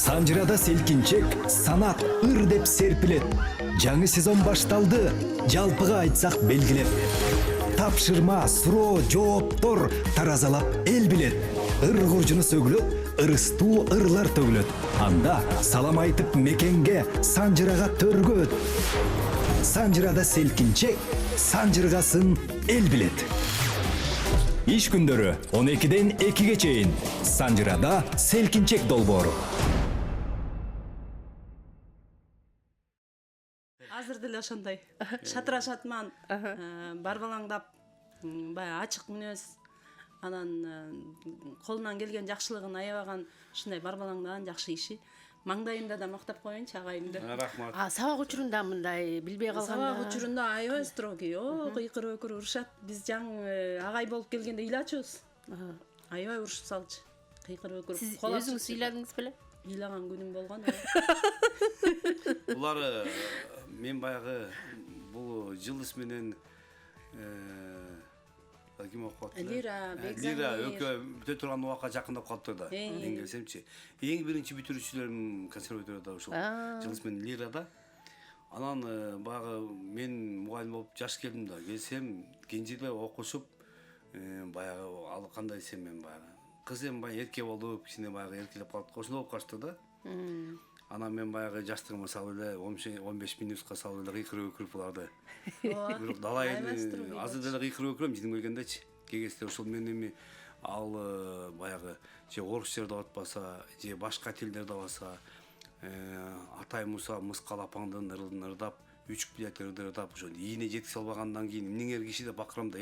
Санжырада селкинчек, санат ыр деп серпилет. Жаңы сезон башталды, жалпыга айтсак белгилеп. Тапшырма, суроо, жооптор таразалап эл билет. Ыр куржуну сөгүлөт, ырыстуу ырлар төгүлөт. Анда салам айтып мекенге, Санжырага төргө өт. Санжырада селкинчек, санжыргасын эл билет. Иш күндөрү 12-ден 2-ге чейин. Санжырада селкинчек долбоору. Азыр деле ошондой шатырашатман, барбалаңдап, баягы ачык мүнөз, анан колунан келген жакшылыгын аябаган ушундай барбалаңдаган жакшы иши. Маңдайында да мактап коеюнчу агайымды. Рахмат. Сабак учурунда мындай билбей калганда. Сабак учурунда аябай строгий, кыйкыр өкүр урушат. Биз жаңы агай болуп келгенде ыйлачубуз. Аябай урушуп салчу. Кыйкыр өкүр. Сиз өзүңүз ыйладыңыз беле? Ыйлаган күнүм болгон. Булар мен баягы бул жылдыз менен ким окуп атты? Лира, Лира өкө бүтө турган убакка жакындап калыптыр да. Мен келсемчи. Эң биринчи бүтүрүүчүлөрүм консерваторияда ушул жылдыз менен Лирада. Анан баягы мен мугалим болуп жаш келдим да. Келсем, кенжелер окушуп баягы ал кандай десем мен баягы кыз эми баягы эрке болуп, кичине баягы эркелеп калат. Ошондой болуп калышты да. Анан мен баягы жаштыгыма салып эле 15 минутка салып эле кыйкырып өкүрүп буларды. Бирок далай азыр деле кыйкырып өкүрөм жидим келгендечи. Кегесте ошол мен эми ал баягы же орус жерде атпаса, же башка тилдерде болса, Атай Муса мыскалапаңдын ырын ырдап, үч билет ырдап, ошо ийине жеткизе албагандан кийин эмнеңер киши деп бакырам да,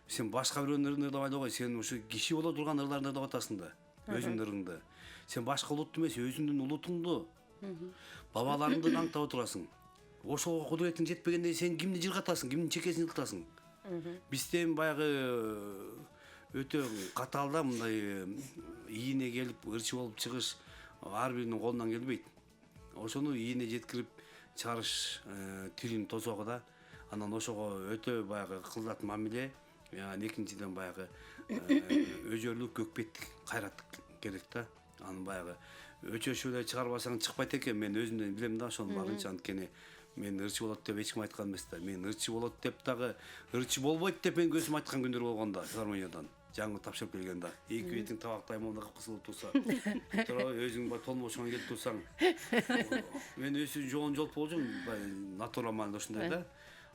сен башка бирөөнүн ырын ырдабай эле кой, сен ушу киши боло турган ырларды ырдап атасың да, өзүңдүн ырыңды. Сен башка улутту эмес, өзүңдүн улутуңду, бабаларыңды аңтап отурасың. Ошого кудуретиң жетпегенде сен кимди жыргатасың, кимдин чекесин жылтасың. Бизде баягы өтө катаал да мындай ийине келип ырчы болуп чыгыш ар биринин колунан келбейт. Ошону ийине жеткирип чыгарыш тилин тосогу да. Анан ошого өтө баягы кылдат мамиле, экинчиден баягы өжөрлүк, көкпеттик, кайраттык керек да. Анын баягы өчөшүп эле чыгарбасаң чыкпайт экен. Мен өзүмдөн билем да, ошону барынча анткени мен ырчы болот деп эч ким айткан эмес да. Мен ырчы болот деп дагы ырчы болбойт деп мен көзүм айткан күндөр болгон да, филармониядан. Жаңы тапшырып келген да. Эки бетиң табактай момунда кысылып турса, өзүң толмошуңан келип турсаң. Мен өзү жоон жолп болчумун, натураман ошондой да.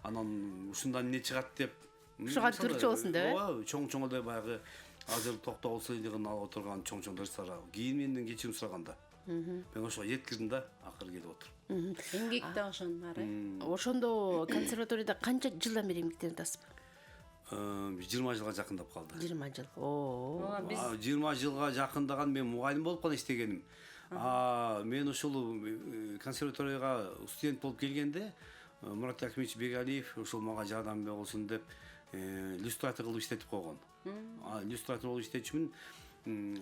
Анан ушундан эмне чыгат деп ушуга турчу болсун деп. Ооба, чоң эле баягы азыр токтогул сыйлыгын алып отурган чоң ырчтар. Кийин менден кечирим сураганда. Мен ошого жеткирдим да, акыры келип отур. Эмгек да ошонун баары. Ошондо консерваторияда канча жылдан бери эмгектенип атасызбы? 20 жылга жакындап калды. 20 жыл. 20 жылга жакындаган мен мугалим болуп гана иштегеним. Мен ушул консерваторияга студент болуп келгенде Мурат Акимович Бегалиев ушул мага жардам болсун деп иллюстратор кылып иштетип койгон. Иллюстратор болуп иштечүмүн.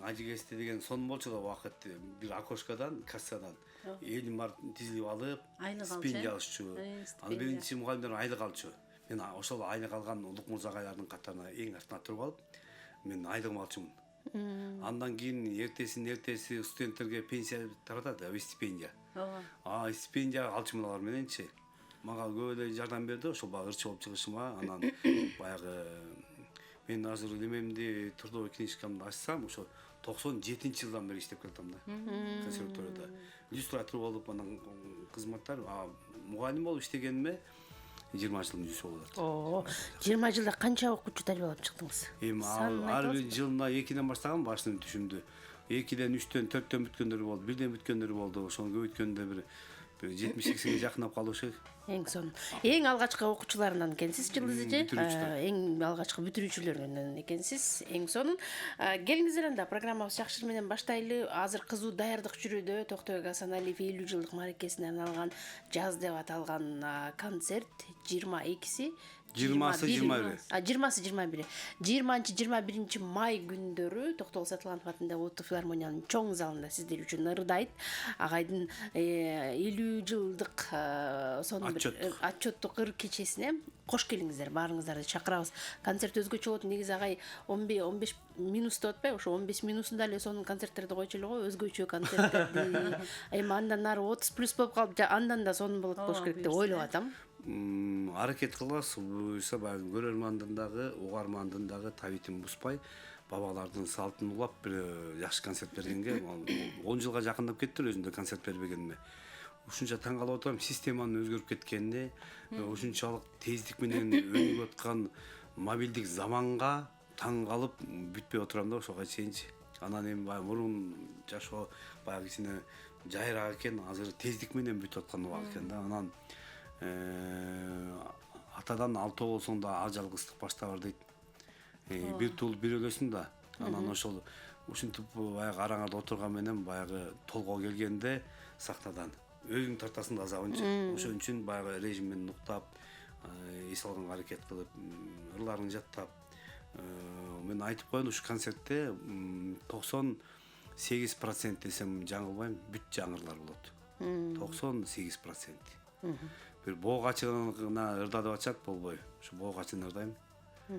Ажигесте деген сон болчу да убакыт бир окошкадан, кассадан элин бар тизилип алып, стипендия алышчу. Анын биринчи мугалимдер айлык алчу. Мен ошол айлык алган улук мырза агайлардын катарына эң артына туруп алып, мен айлыгымды алчумун. Андан кийин эртеси студенттерге пенсия таратат, стипендия. Стипендия алчумун алар мененчи. Мага көп эле жардам берди ошол баягы ырчы болуп чыгышыма. Анан баягы мен азыр немемди трудовой книжкамды ачсам, ошо 97-жылдан бери иштеп келатам да. Консерваторияда. Иллюстратор болуп, анан кызматтар, мугалим болуп иштегениме 20 жылдын жүзү болот. 20 жылда канча окуучу тарбиялап чыктыңыз? Эми ар бир жылына 2ден баштаган башын түшүмдү. 2ден, 3ден, 4ден бүткөндөр болду, 1ден бүткөндөр болду. Ошону көбөйткөндө бир 70-80ге жакындап калды ошо. Эң сонун. Эң алгачкы окуучуларынан экенсиз жылдыз эже. Эң алгачкы бүтүрүүчүлөрүнөн экенсиз. Эң сонун. Келиңиздер анда программабыз жакшы менен баштайлы. Азыр кызуу даярдык жүрүүдө. Токтобек Асаналиев 50 жылдык мааракесине арналган жаз деп аталган концерт 22 20-сы 21. 20-сы 21. 20-21 май күндөрү Токтогул Сатылганов атындагы Улуттук филармониянын чоң залында сиздер үчүн ырдайт. Агайдын 50 жылдык сонун бир отчеттук ыр кечесине кош келиңиздер, баарыңыздарды чакырабыз. Концерт өзгөчө болот. Негизи агай 15 минус деп атпайбы, ошо 15 минусунда эле сонун концерттерди койчу эле го, өзгөчө концерттерди. Эми андан нары 30+ болуп калып, андан да сонун болот болуш керек деп ойлоп атам. Аракет кылабыз, буюрса баягы көрөрмандын дагы, угармандын дагы табитин бузбай, бабалардын салтын улап бир жакшы концерт бергенге 10 жылга жакындап кеттир өзүмдө концерт бербегениме. Ушунча таң калып отурам, системанын өзгөрүп кеткенине, ушунчалык тездик менен өнүгүп аткан мобилдик заманга таң калып бүтпөй отурам да ошого чейинчи. Анан эми баягы мурун жашоо баягы кичине жайыраак экен, азыр тездик менен бүтүп аткан убак экен да. Анан атадан алтоо болсоң да ал жалгыздык баштабар дейт. Бир тул бир өлөсүң да. Анан ошол ушинтип баягы араңарда отурган менен баягы толго келгенде сактадан өзүң тартасың да азабынчы. Ошон үчүн баягы режимин уктап, эс алганга аракет кылып, ырларын жаттап. Мен айтып коеюн, ушу концертте 98% десем жаңылбайм, бүт жаңырлар болот. 98%. Бир боог ачыгына ырда деп атышат болбой. Ушу боог ачыгын ырдайм.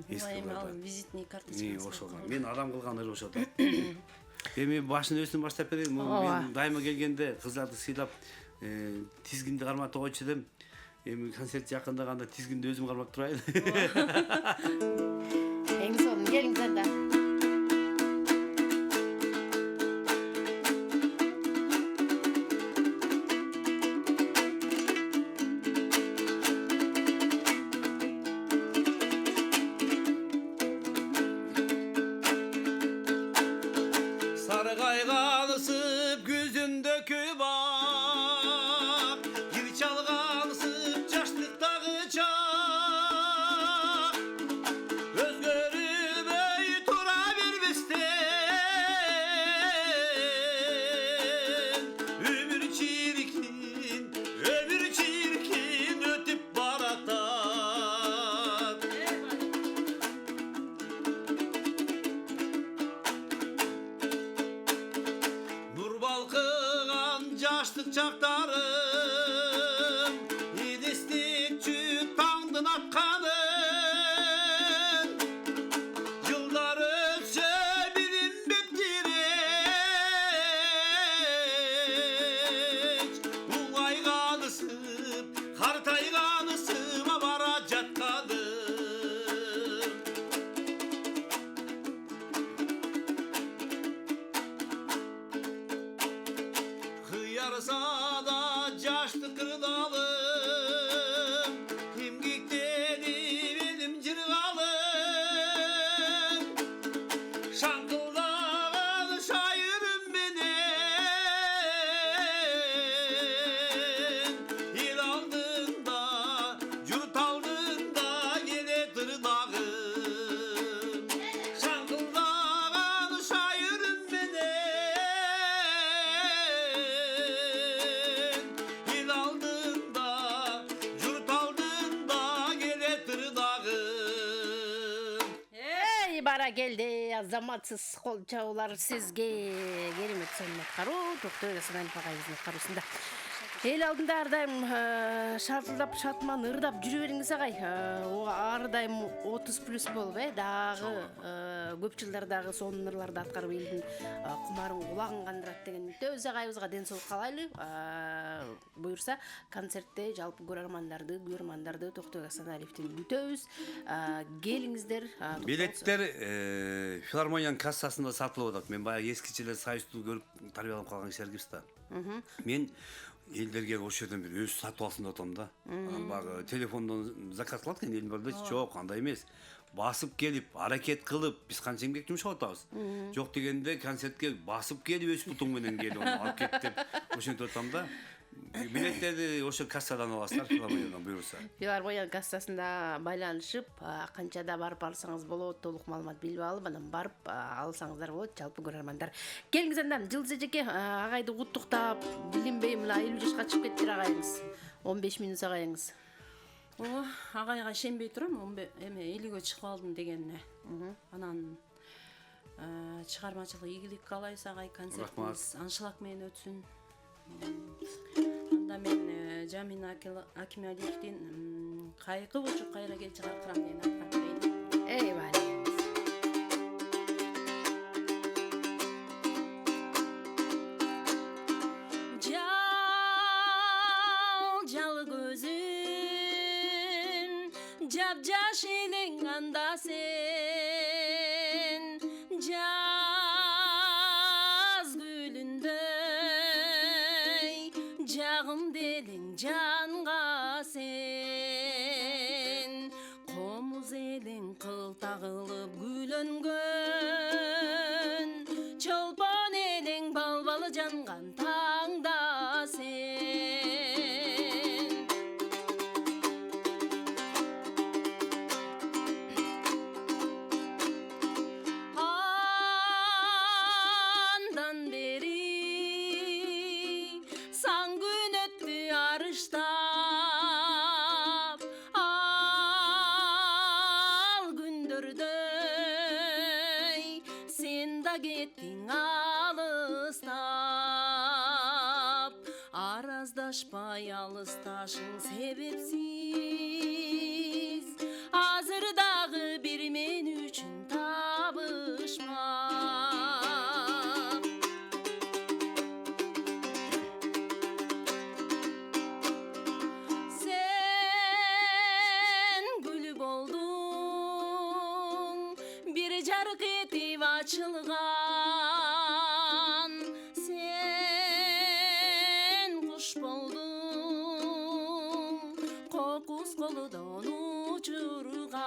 Визитный карточка. Ошого. Мен адам кылган ыр ошо да. Эми башын өзүн баштап берейин. Мен дайыма келгенде кыздарды сыйлап, тизгинди карматып койчу дем. Эми концерт жакындаганда тизгинди өзүм кармап турайын. Эң сонун келиңиздер да. Sargayganısıp gözündeki bak, gir çalganısıp yaşlıktaki çak, özgürülmeyi tura vermiştin. Ömür çirkin ötüp baratan. Nur balkıgan yaşlık çaktarım, idistikçü tandın atkanın. Yıllar ötse bilinmek direk, ulayganısıp, kartayganısıma varacak kadın. Kıyarsa da yaşlı kırdalım, imgikleri benim cırgalım. Şankıldan şairim benim, il aldığında, cürt aldığında gele tırnağım. Şankıldan şairim benim, il aldığında, cürt aldığında gele tırnağım. Бара келди, азаматсыз кол чабуулар сизге. Керемет сонун аткаруу, Токтогул Сатылганов агайыбыздын аткаруусунда. Эл алдында ар дайым шартылдап, шатман ырдап жүрө бериңиз агай. Ар дайым 30+ болуп, дагы көп жылдар дагы сонун ырларды аткарып элдин кумарын кулагын кандырат деген үмүттөбүз. Агайыбызга ден соолук каалайлы. Буюрса концертте жалпы көрөрмандарды Токтогул Сатылгановдун күтөбүз. Келиңиздер. Билеттер филармониянын кассасында сатылып атат. Мен баягы эскиче эле Союзду көрүп тарбияланып калган кишилерге да. Мен элдерге ошол жерден бир өзү сатып алсын деп атам да. Анан баягы телефондон заказ кылат экен элдин бирде. Жок, андай эмес. Басып келип, аракет кылып, биз канча эмгек жумшап атабыз. Жок дегенде концертке басып келип өз путуң менен келип алып кет деп ошентип атам да. Билеттерди ошо кассадан аласыздар, филармониядан буюрса. Филармониянын кассасында байланышып, канчада барып алсаңыз болот, толук маалымат билип алып, анан барып алсаңыздар болот, жалпы көрөрмандар. Келиңиз андан, Жылдыз эжеке, агайды куттуктап, билинбейм, мына 50 жашка чыгып кеттир агайыңыз. 15 минус агайыңыз. Агайга ишенбей турам, эме элүүгө чыгып алдым дегенине. Анан чыгармачылык ийгилик каалайбыз агай, концертибиз аншлаг менен өтсүн. Анда мен Жамин Акималиевдин кайкы учуп кайра кел чыгаркырам деген аткан дейм. Eyvallah. Жал көзүн жап-жаш элең анда сен жаз гүлүндөй жагымды элең жанга сен комуз элең кылта кылып гүлөнгөн чолпон элең балбалы жанган таңда сен андан бери сан күн өттү арыштап ал күндөрдөй сен да кеттиң алыстап араздашпай алысташың себепсиз азыр дагы бир мен үчүн табышма сен гүл болдуң бир жарык этип ачылган сен куш болдуң кокус колдон учурган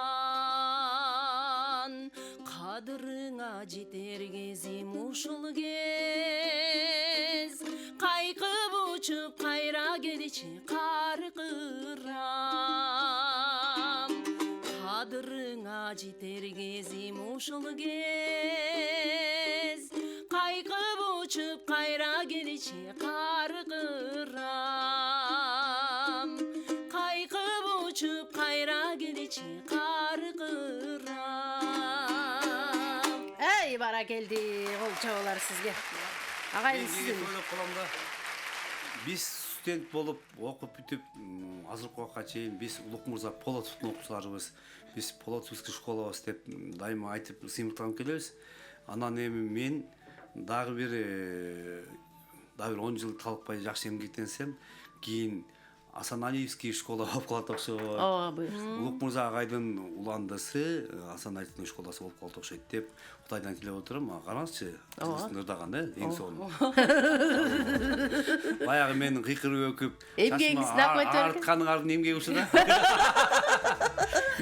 кадырыңа жетер кезим ушул кез кайкып учуп кайра келичи каркырам кадырыңа жетер кезим ушул кез кайкып учуп кайра келичи каркырам кайкып учуп кайра келичи каркырам. Ey бара келди, кол чабалар сизге. Агайын сиздин. Ойлоп калам да. Биз студент болуп, окуп бүтүп, азыркы убакка чейин биз Улук Мурза Полотовдун окуучуларыбыз, биз Полотовский школабыз деп дайыма айтып сыймыктанып келебиз. Анан эми мен дагы бир 10 жыл талыкпай жакшы эмгектенсем, кийин Асаналиевский школа болуп калат окшойт. Ооба, буюрсун. Улук Мурза агайдын уландысы Асаналиевдин школасы болуп калат окшойт деп Кудайдан тилеп отурам. Караңызчы, кызын ырдаган эң сонун. Баягы менин кыйкырып өкүп, Эмгегиңиз накмет артканын ардын эмгеги ушу да.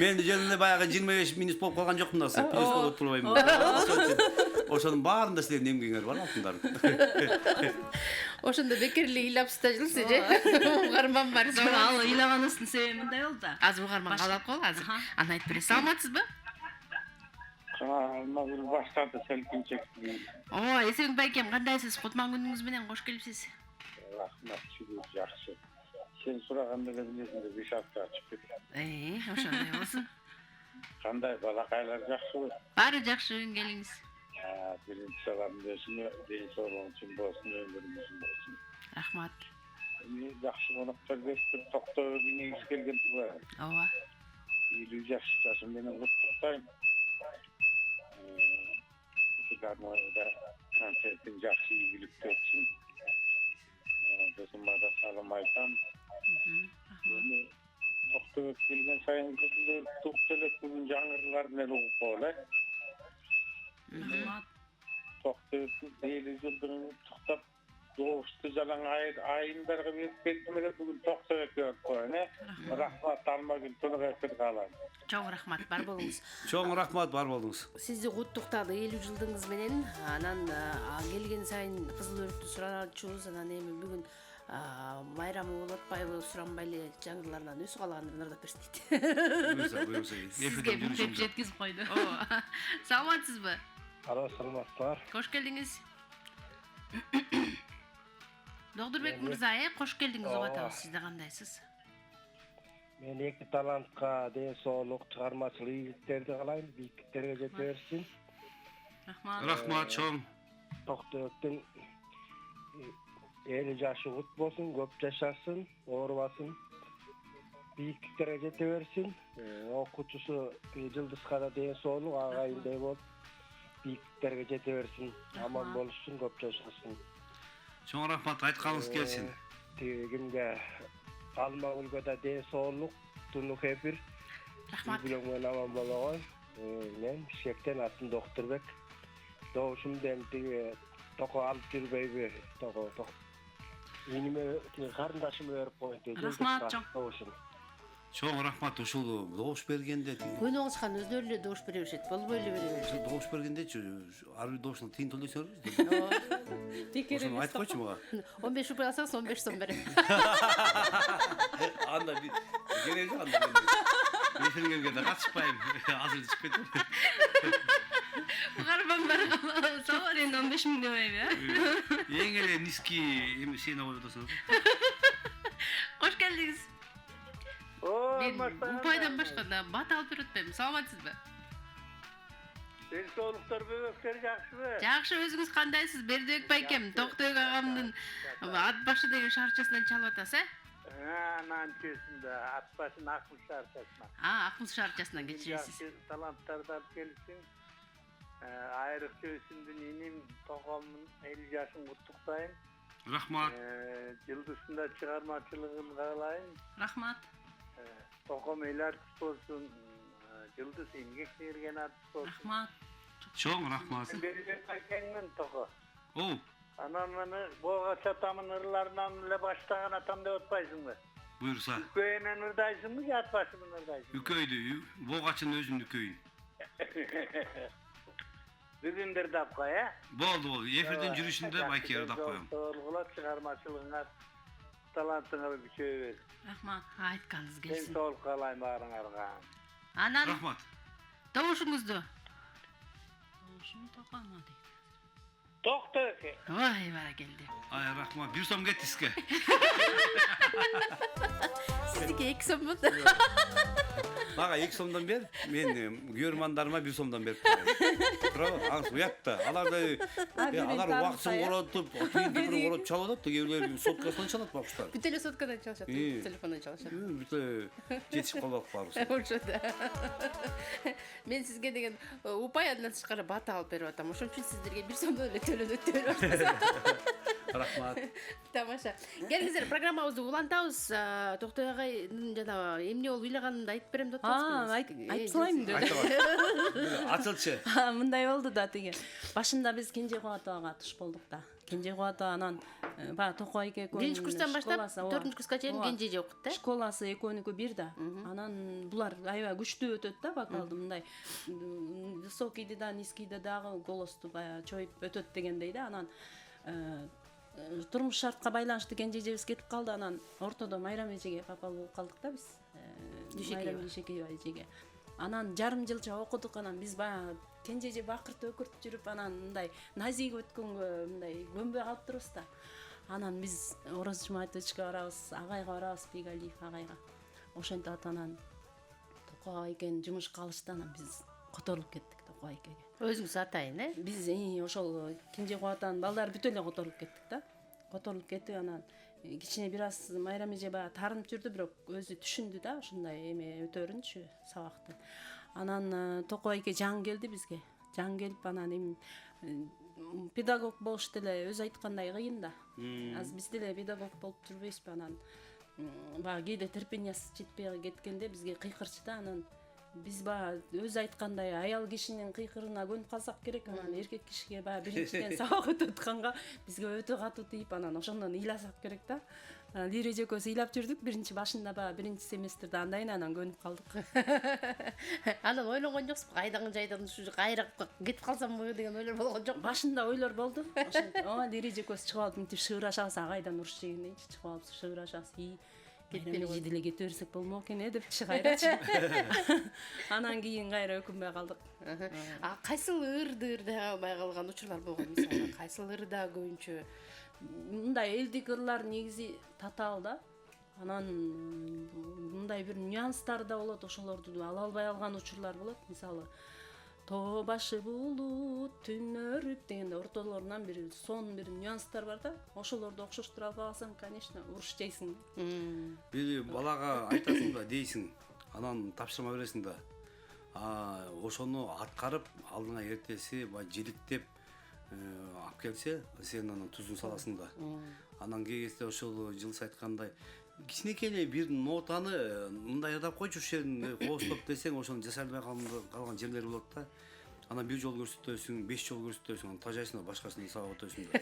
Мен жөнүндө баягы 25 минут болуп калган жокмун да, плюс болуп турбайм. Ошонун баарында силердин эмгегиңер бар алтындар. Ошондо бекерлик ыйлапсыз да жылсы же. Угарман бар. Ал ыйлаганыбыздын себеби мындай болду да. Азыр угарман калып кол азыр. Аны айтып бересиз. Саламатсызбы? Мазыр баштады селкинчек. Эсен байкем, кандайсыз? Кутман күнүңүз менен кош келипсиз. Рахмат, шүгүр жакшы. Сен сураганда эле билесиң, 5 апта ачып кетти. Ошондой болсун. Кандай балакайлар жакшыбы? Баары жакшы, келиңиз. Биринчи салам берсиңер, ден соолугуң үчүн болсун, өмүрүңүз болсун. Рахмат. Жакшы коноктор келип токтоо кеңейиз келген турбайбы? Ооба. 50 жашым менен куттуктайм. Гармонияда концертин жакшы ийгиликтүү өтсүн. Досумга да салам айтам. Токтоо келген сайын кызылыр туктелек бүгүн жаңырыларын эле угуп кол, Токтоо 50 жылдын туктап добушту жалаң айындарга берип кеттим эле бүгүн токтоо өтүп коюн, Рахмат Алмагүл Тунугаевке каалайм. Чоң рахмат, бар болуңуз. Чоң рахмат, бар болуңуз. Сизди куттуктады 50 жылдыгыңыз менен. Анан келген сайын кызыл өрүктү суранчубуз. Анан эми бүгүн байрамы болуп атпайбы, суранбай эле жаңырларынан өсүп калгандыр ырдап берсин дейт. Буюрса. Сизге бүктөп жеткизип койду. Саламатсызбы? Саламатсыздар. Кош келдиңиз. Доктурбек мырза, кош келдиңиз деп атабыз. Сизде кандайсыз? Мен эки талантка ден соолук, чыгармачылык ийгиликтерди каалайм, бийиктиктерге жете берсин. Рахмат чоң. Токтоктун 50 жашы кут болсун, көп жашасын, оорубасын. Бийиктиктерге жете берсин. Окуучусу Жылдызга да ден соолук, агайындай болуп, бийиктиктерге жете берсин. Аман болушун, көп жашасын. Чоң рахмат, айтканыңыз келсин. Кимге Алмагүлгө да ден соолук, Туну Кепир. Рахмат. Билеңмен аман болгой. Мен Бишкектен атым Доктурбек. Добушумден тиги токо алып жүрбөйбү, токо. Иниме карындашым өрүп койду. Рахмат, чоң. Добушум. Чоң рахмат, ушул добуш бергенде Көнү оңушкан өздөрү эле добуш бере беришет. Болбой эле бере беришет. добуш бергендечи ар бир добуштун тыйын төлөйсүңөр. Пикир Ошону эмес. айтып койчу мага. 15 рубль алсаңыз 15 сом берем. Анда кереги жок анда. Эфирге келгенде катышпайм. Азыр чыгып кетем. Кармаңдар. Сабар енді 15 мың демейбі, ә? Эң эле низкий сени коюп атасың. Кош келдиңиз. Мен Мен упайдан башка да бат алып берип атпаймын. Саламатсызбы? Ден соолуктар бөбөктөр жакшыбы? Жакшы, өзүңүз кандайсыз? Бердибек байкем, Токтойг агамдын ат башы деген шарчасынан чалып атасыз, Анан чөсүндө ат башын акыл шарчасына. Акыл шарчасынан кечиресиз. Таланттарды алып келсин. Айрыкча өзүмдүн иним Токомдун 50 жашын куттуктайм. Рахмат. Жылдыздын да чыгармачылыгын каалайм. Рахмат. Током эл артист болсун. Жылдыз эмгек сіңірген артист болсун. Рахмат. Чоң рахмат. Бербек Байкеңмен Токо. Оу, Анан мени бога чатамын ырларынан эле баштаган атам деп атпайсыңбы? буйрса. Үкөйүнөн ырдайсыңбы, ат башынан ырдайсыңбы? Үкөйдү, богачын өзүмдүн үкөйүн. Бүгүн ырдап кой, Болду. Эфирдин жүрүшүндө байке ырдап коем. Тоолгула чыгармачылыгыңар, талантыңар күчөйө берсин. Рахмат. Айтканыңыз Мен келсин. соолук каалайм баарыңарга. Анан Рахмат. добушуңузду. Ошону токама дейт. Токто эке. Ой, баракелде. Ай, рахмат. 1 сом кетти сизге. Сиздики 2 сом болду. Мага 2 сомдон бер, мен көрмандарыма 1 сомдон берип коем. Туурабы? Аңыз уятта. Алар убактысын коротуп, тыйын коротуп чалып атат, кээ соткадан чалат бакуштар. Бүт эле соткадан чалышат, телефондон чалышат. Бүт жетишип калбак барыбыз. Ошондо. Мен сизге деген упай андан тышкары бат алып берип атам. Ошон үчүн сиздерге 1 сомдон эле төлөнөт деп атасыз. Рахмат. Тамаша. Келиңиздер, программабызды улантабыз. Токтой агайдын жана эмне болуп ыйлаганын да айтып берем деп атасызбы? Айтып салайм деп. Ачылчы. Мындай болду да тиги. Башында биз Кенже Кубатовага туш болдук да. Кенже Кубатова анан баягы Токой экөөнүн 1-нчи курстан баштап 4-нчү курска чейин Кенже окут да. Школасы экөөнүкү бир да. Анан булар аябай күчтүү өтөт да вокалды, мындай высокийди да, низкийди дагы голосту баягы чоюп өтөт дегендей да. Анан турмуш шартка байланыштуу Кенже эжебиз кетип калды. Анан ортодо Майрам эжеге папал болуп калдык да биз. Майрам Дүйшекеева эжеге. Анан жарым жылча окудук. Анан биз баягы Кенже эже бакырт өкүрт жүрүп, анан мындай назик өткөнгө мындай көнбөй калып турубуз да. Анан биз Ороз Жумаевичке барабыз, агайга барабыз, Бигалиев агайга. Ошентип анан Токо айкен жумушка алышты, анан биз которулуп кеттик Токо айкеге. Өзүңүз атайын, Биз ошол Кенже Кубатовдун балдары бүт эле которулуп кеттик да. Которулуп кеттик, анан кичине бир аз Майрам эже баягы тарынып жүрдү, бирок өзү түшүндү да ушундай эме өтөрүнчү сабакты. Анан Токо айке жаңы келди бизге. Жаңы келип анан педагог болуш деле өзү айткандай кыйын да. Аз биз деле педагог болуп жүрбөйбүзбү, анан баягы кээде терпениясы жетпей кеткенде бизге кыйкырчу да. Анан биз баягы өзү айткандай аял кишинин кыйкырына көнүп калсак керек. Анан эркек кишиге баягы биринчиден сабак өтүп атканга бизге өтө катуу тийип, анан ошондон ыйласак керек да. Лира эже экөөбүз ыйлап жүрдүк биринчи башында, баягы биринчи семестрде, андан кийин анан көнүп калдык. Анан ойлонгон жоксузбу? Кайдагы жайдан ушу кайрап кетип калсамбы деген ойлор болгон жокпу? Башында ойлор болду. Лира эже экөөбүз чыгып алып мынтип шыгырашабыз, агайдан уруш жегендейчи, чыгып алып шыгырашабыз. Кетпеле деле кете берсек болмок экен деп кайрачы. Анан кийин кайра өкүнбөй калдык. Кайсыл ырды ырдабай калган учурлар болгон, мисалы, кайсыл ырда көбүнчө мындай элдик ырлар негизи татаал да. Анан мындай бир нюанстар да болот, ошолорду ала албай алган учурлар болот. Мисалы тоо башы булут түн өрүп дегенде ортолорунан бир сон бир нюанстар бар да. Ошолорду окшоштура албасаң, конечно, уруш жейсиң. бир балага айтасың да дейсиң, анан тапшырма бересиң да. Ошону аткарып алдыңа эртеси желиктеп алып келсе, сен анан тузун саласың да. Анан кээ кезде ошол жылыс айткандай кичинекей эле бир нотаны мындай ырдап койчу ушул жерин коостоп десең, ошону жасай албай калган жерлер болот да. Анан бир жол көрсөтөсүң, 5 жол көрсөтөсүң, анан тажайсың да башкасын сабап өтөсүң да.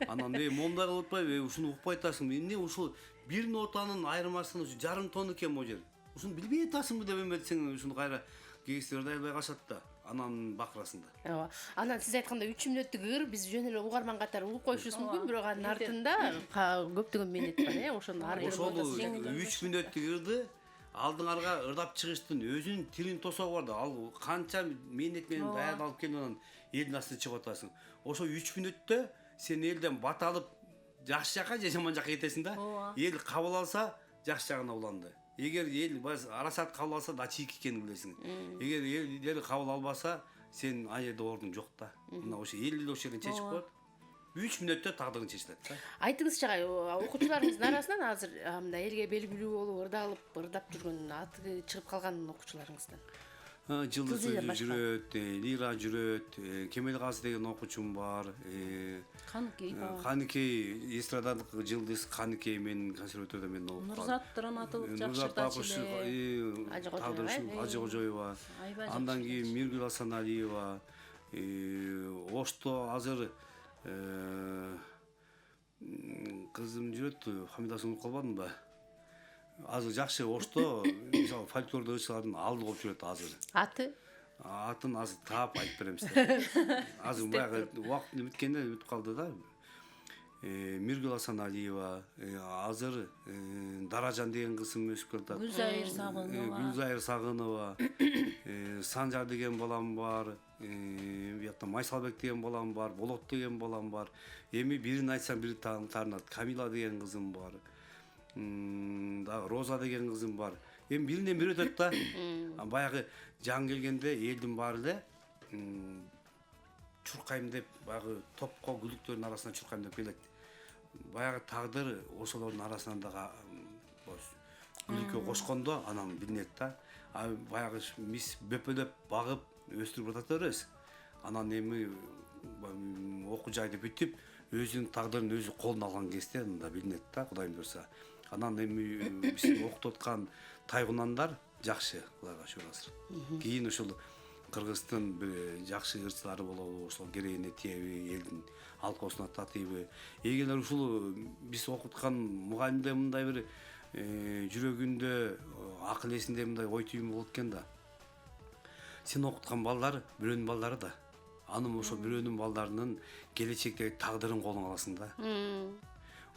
Анан момундай кылып атпайбы, ушуну укпай атасың. Эмне ушул бир нотанын айырмасын ушу жарым тон экен могу жер. Ушуну билбей атасыңбы деп эметсең, ушуну кайра кегистер ырдай албай калышат да. Анан бакырасың да. Ооба. Анан сиз айткандай 3 мүнөттүк ыр биз жөн эле угарман катары угуп коюшубуз мүмкүн, бирок анын артында көптөгөн мээнет бар, ошону ары Ошол 3 мүнөттүк ырды алдыңарга ырдап чыгыштын өзүнүн тилинин тосогу бар да. Ал канча мээнет менен даярдалып келип анан элдин астына чыгып атасың. Ошо 3 мүнөттө сен элден бат алып жакшы жака же жаман жака кетесиң да. Эл кабыл алса жакшы жагына уланды. Эгер эл арасат кабыл алса да чийик экенин билесиң. Эгер эл кабыл албаса, сен ай жерде ордуң жок да. Мына ошо эл эле ошол жерден чечип коет. 3 мүнөттө тагдырын чечилет да. Айтыңызчы, окуучуларыңыздын арасынан азыр мындай элге белгилүү болуп ырдап жүргөн аты чыгып калган окуучуларыңыздан. Жылдыз өзү жүрөт, Лира жүрөт, Кемел Казы деген окуучум бар. Каныкей эстрадалык жылдыз Каныкей менин консерваторияда мен окуп. Нурзат Ранатов жакшы Ажы Кожоева. Андан кийин Миргүл Асаналиева, Ошто азыр кызым жүрөт, фамилиясын угуп калбадым да. Азыр жакшы Ошто, мисалы фольклордо ырчылардын алды болуп жүрөт азыр. Атын азыр таап айтып берем сизге. Азыр баягы убакыт бүткөндө бүтүп калды да. Миргүл Асаналиева, азыр Даражан деген кызым өсүп келатат. Гүлзайыр Сагынова, Санжар деген балам бар. Биякта Майсалбек деген балам бар, Болот деген балам бар. Эми бирин айтсам бири таарынат. Камила деген кызым бар. Роза деген кызым бар. Эми биринен бири өтөт да. Баягы жан келгенде элдин баары эле чуркайм деп баягы топко күлүктөрдүн арасына чуркайм деп келет. Баягы тагдыр ошолордун арасынан дагы күлүккө кошкондо анан билинет да. Баягы биз бөпөлөп багып өстүрүп атат беребиз. Анан эми окуу жайды бүтүп өзүнүн тагдырын өзү колуна алган кезде анда билинет да, Кудайым буйрса. Анан эми биз окутуп аткан тайгунандар жакшы, Кудайга шүгүр азыр. Кийин ушул Кыргыздын бир жакшы ырчылары болобу, ошол керегине тиеби, элдин алкоосуна татыйбы. Эгер ушул биз окуткан мугалимде мындай бир жүрөгүндө, акыл эсинде мындай ой түйүн болот экен да. Сен окуткан балдар бирөөнүн балдары да. Анын ошо бирөөнүн балдарынын келечектеги тагдырын колуңа аласың да.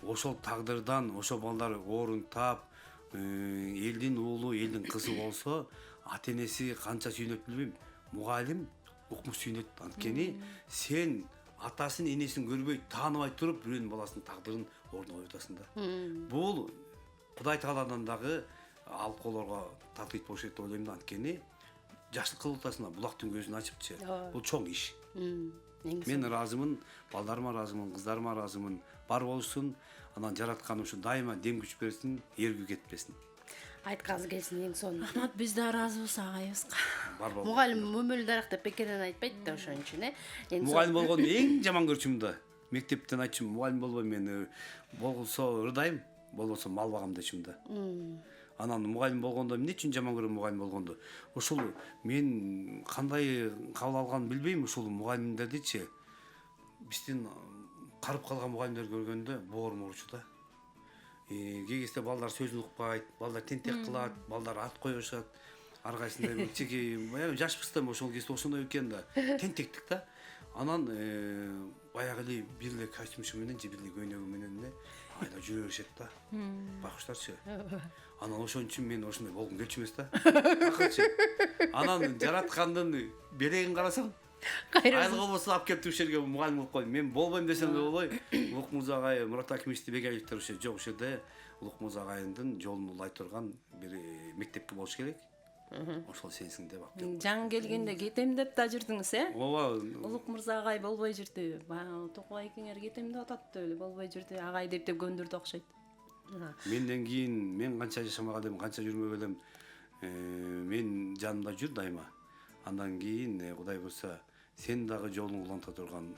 Ошол тагдырдан ошо балдар орун таап, элдин уулу, элдин кызы болсо, ата-энеси канча сүйүнөт билбейм. Мугалим укмуш сүйүнөт. Анткени сен атасын, энесин көрбөй, тааныбай туруп, бирөөнүн баласынын тагдырын ордуна коюп атасың да. Бул Кудай Тааладан дагы алкоолорго таклит болуш керек деп ойлойм да. Анткени жакшылык кылып атасың да, булактын көзүн ачыпчы. Бул чоң иш. Мен ыраазымын, балдарыма ыраазымын, кыздарыма ыраазымын. Бар болушун, анан жараткан ушу дайыма дем күч берсин, эргүү кетпесин. Айтканыңыз келсин эң сонун. Рахмат, биз да ыраазыбыз агайыбызга. Бар болду. Мугалим мөмөлүү дарак деп бекерден айтпайт да, ошон үчүн Мугалим болгону эң жаман көрчүм да. Мектептен айтчым, мугалим болбойм мен. Болсо ырдайм, болбосо мал багам дечим да. Анан мугалим болгондо эмне үчүн жаман көрөм мугалим болгондо? Ошол мен кандай кабыл алганын билбейм, ошол мугалимдердичи. Биздин карып калган мугалимдер көргөндө боорум урчу да. Кээ кезде балдар сөзүн укпайт, балдар тентек кылат, балдар ат коюшат. Ар кайсында бир чеки, баягы жаш быстан ошол кезде ошондой экен да. Тентектик да. Анан баягы эле бир эле костюмчу менен же бир эле көйнөгү менен эле айда жүрө беришет да. Бакыштарчы. Анан ошон үчүн мен ошондой болгум келчү эмес да. Акырчы. Анан жараткандын белегин карасам, айлық болбосо алып келип ушул жерге мугалим болуп койдум. Мен болбойм десем да болбой. Улук Мырза агай, Мурат Акимович Бегалиевтер ошо жок, ошол жерде Улук Мырза агайдын жолун улай турган бир мектепке болуш керек. Ошол сенсиң деп алып келдим. Жаңы келгенде кетем деп да жүрдүңүз, Ооба. Улук Мырза агай болбой жүрдү. Баягы Токубай кеңер кетем деп атат эле, болбой жүрдү. Агай деп көндүрдү окшойт. Менден кийин мен канча жашамак элем, канча жүрмөк элем, мен жанымда жүр дайыма. Андан кийин Кудай буйрса сен дагы жолуңду уланта турган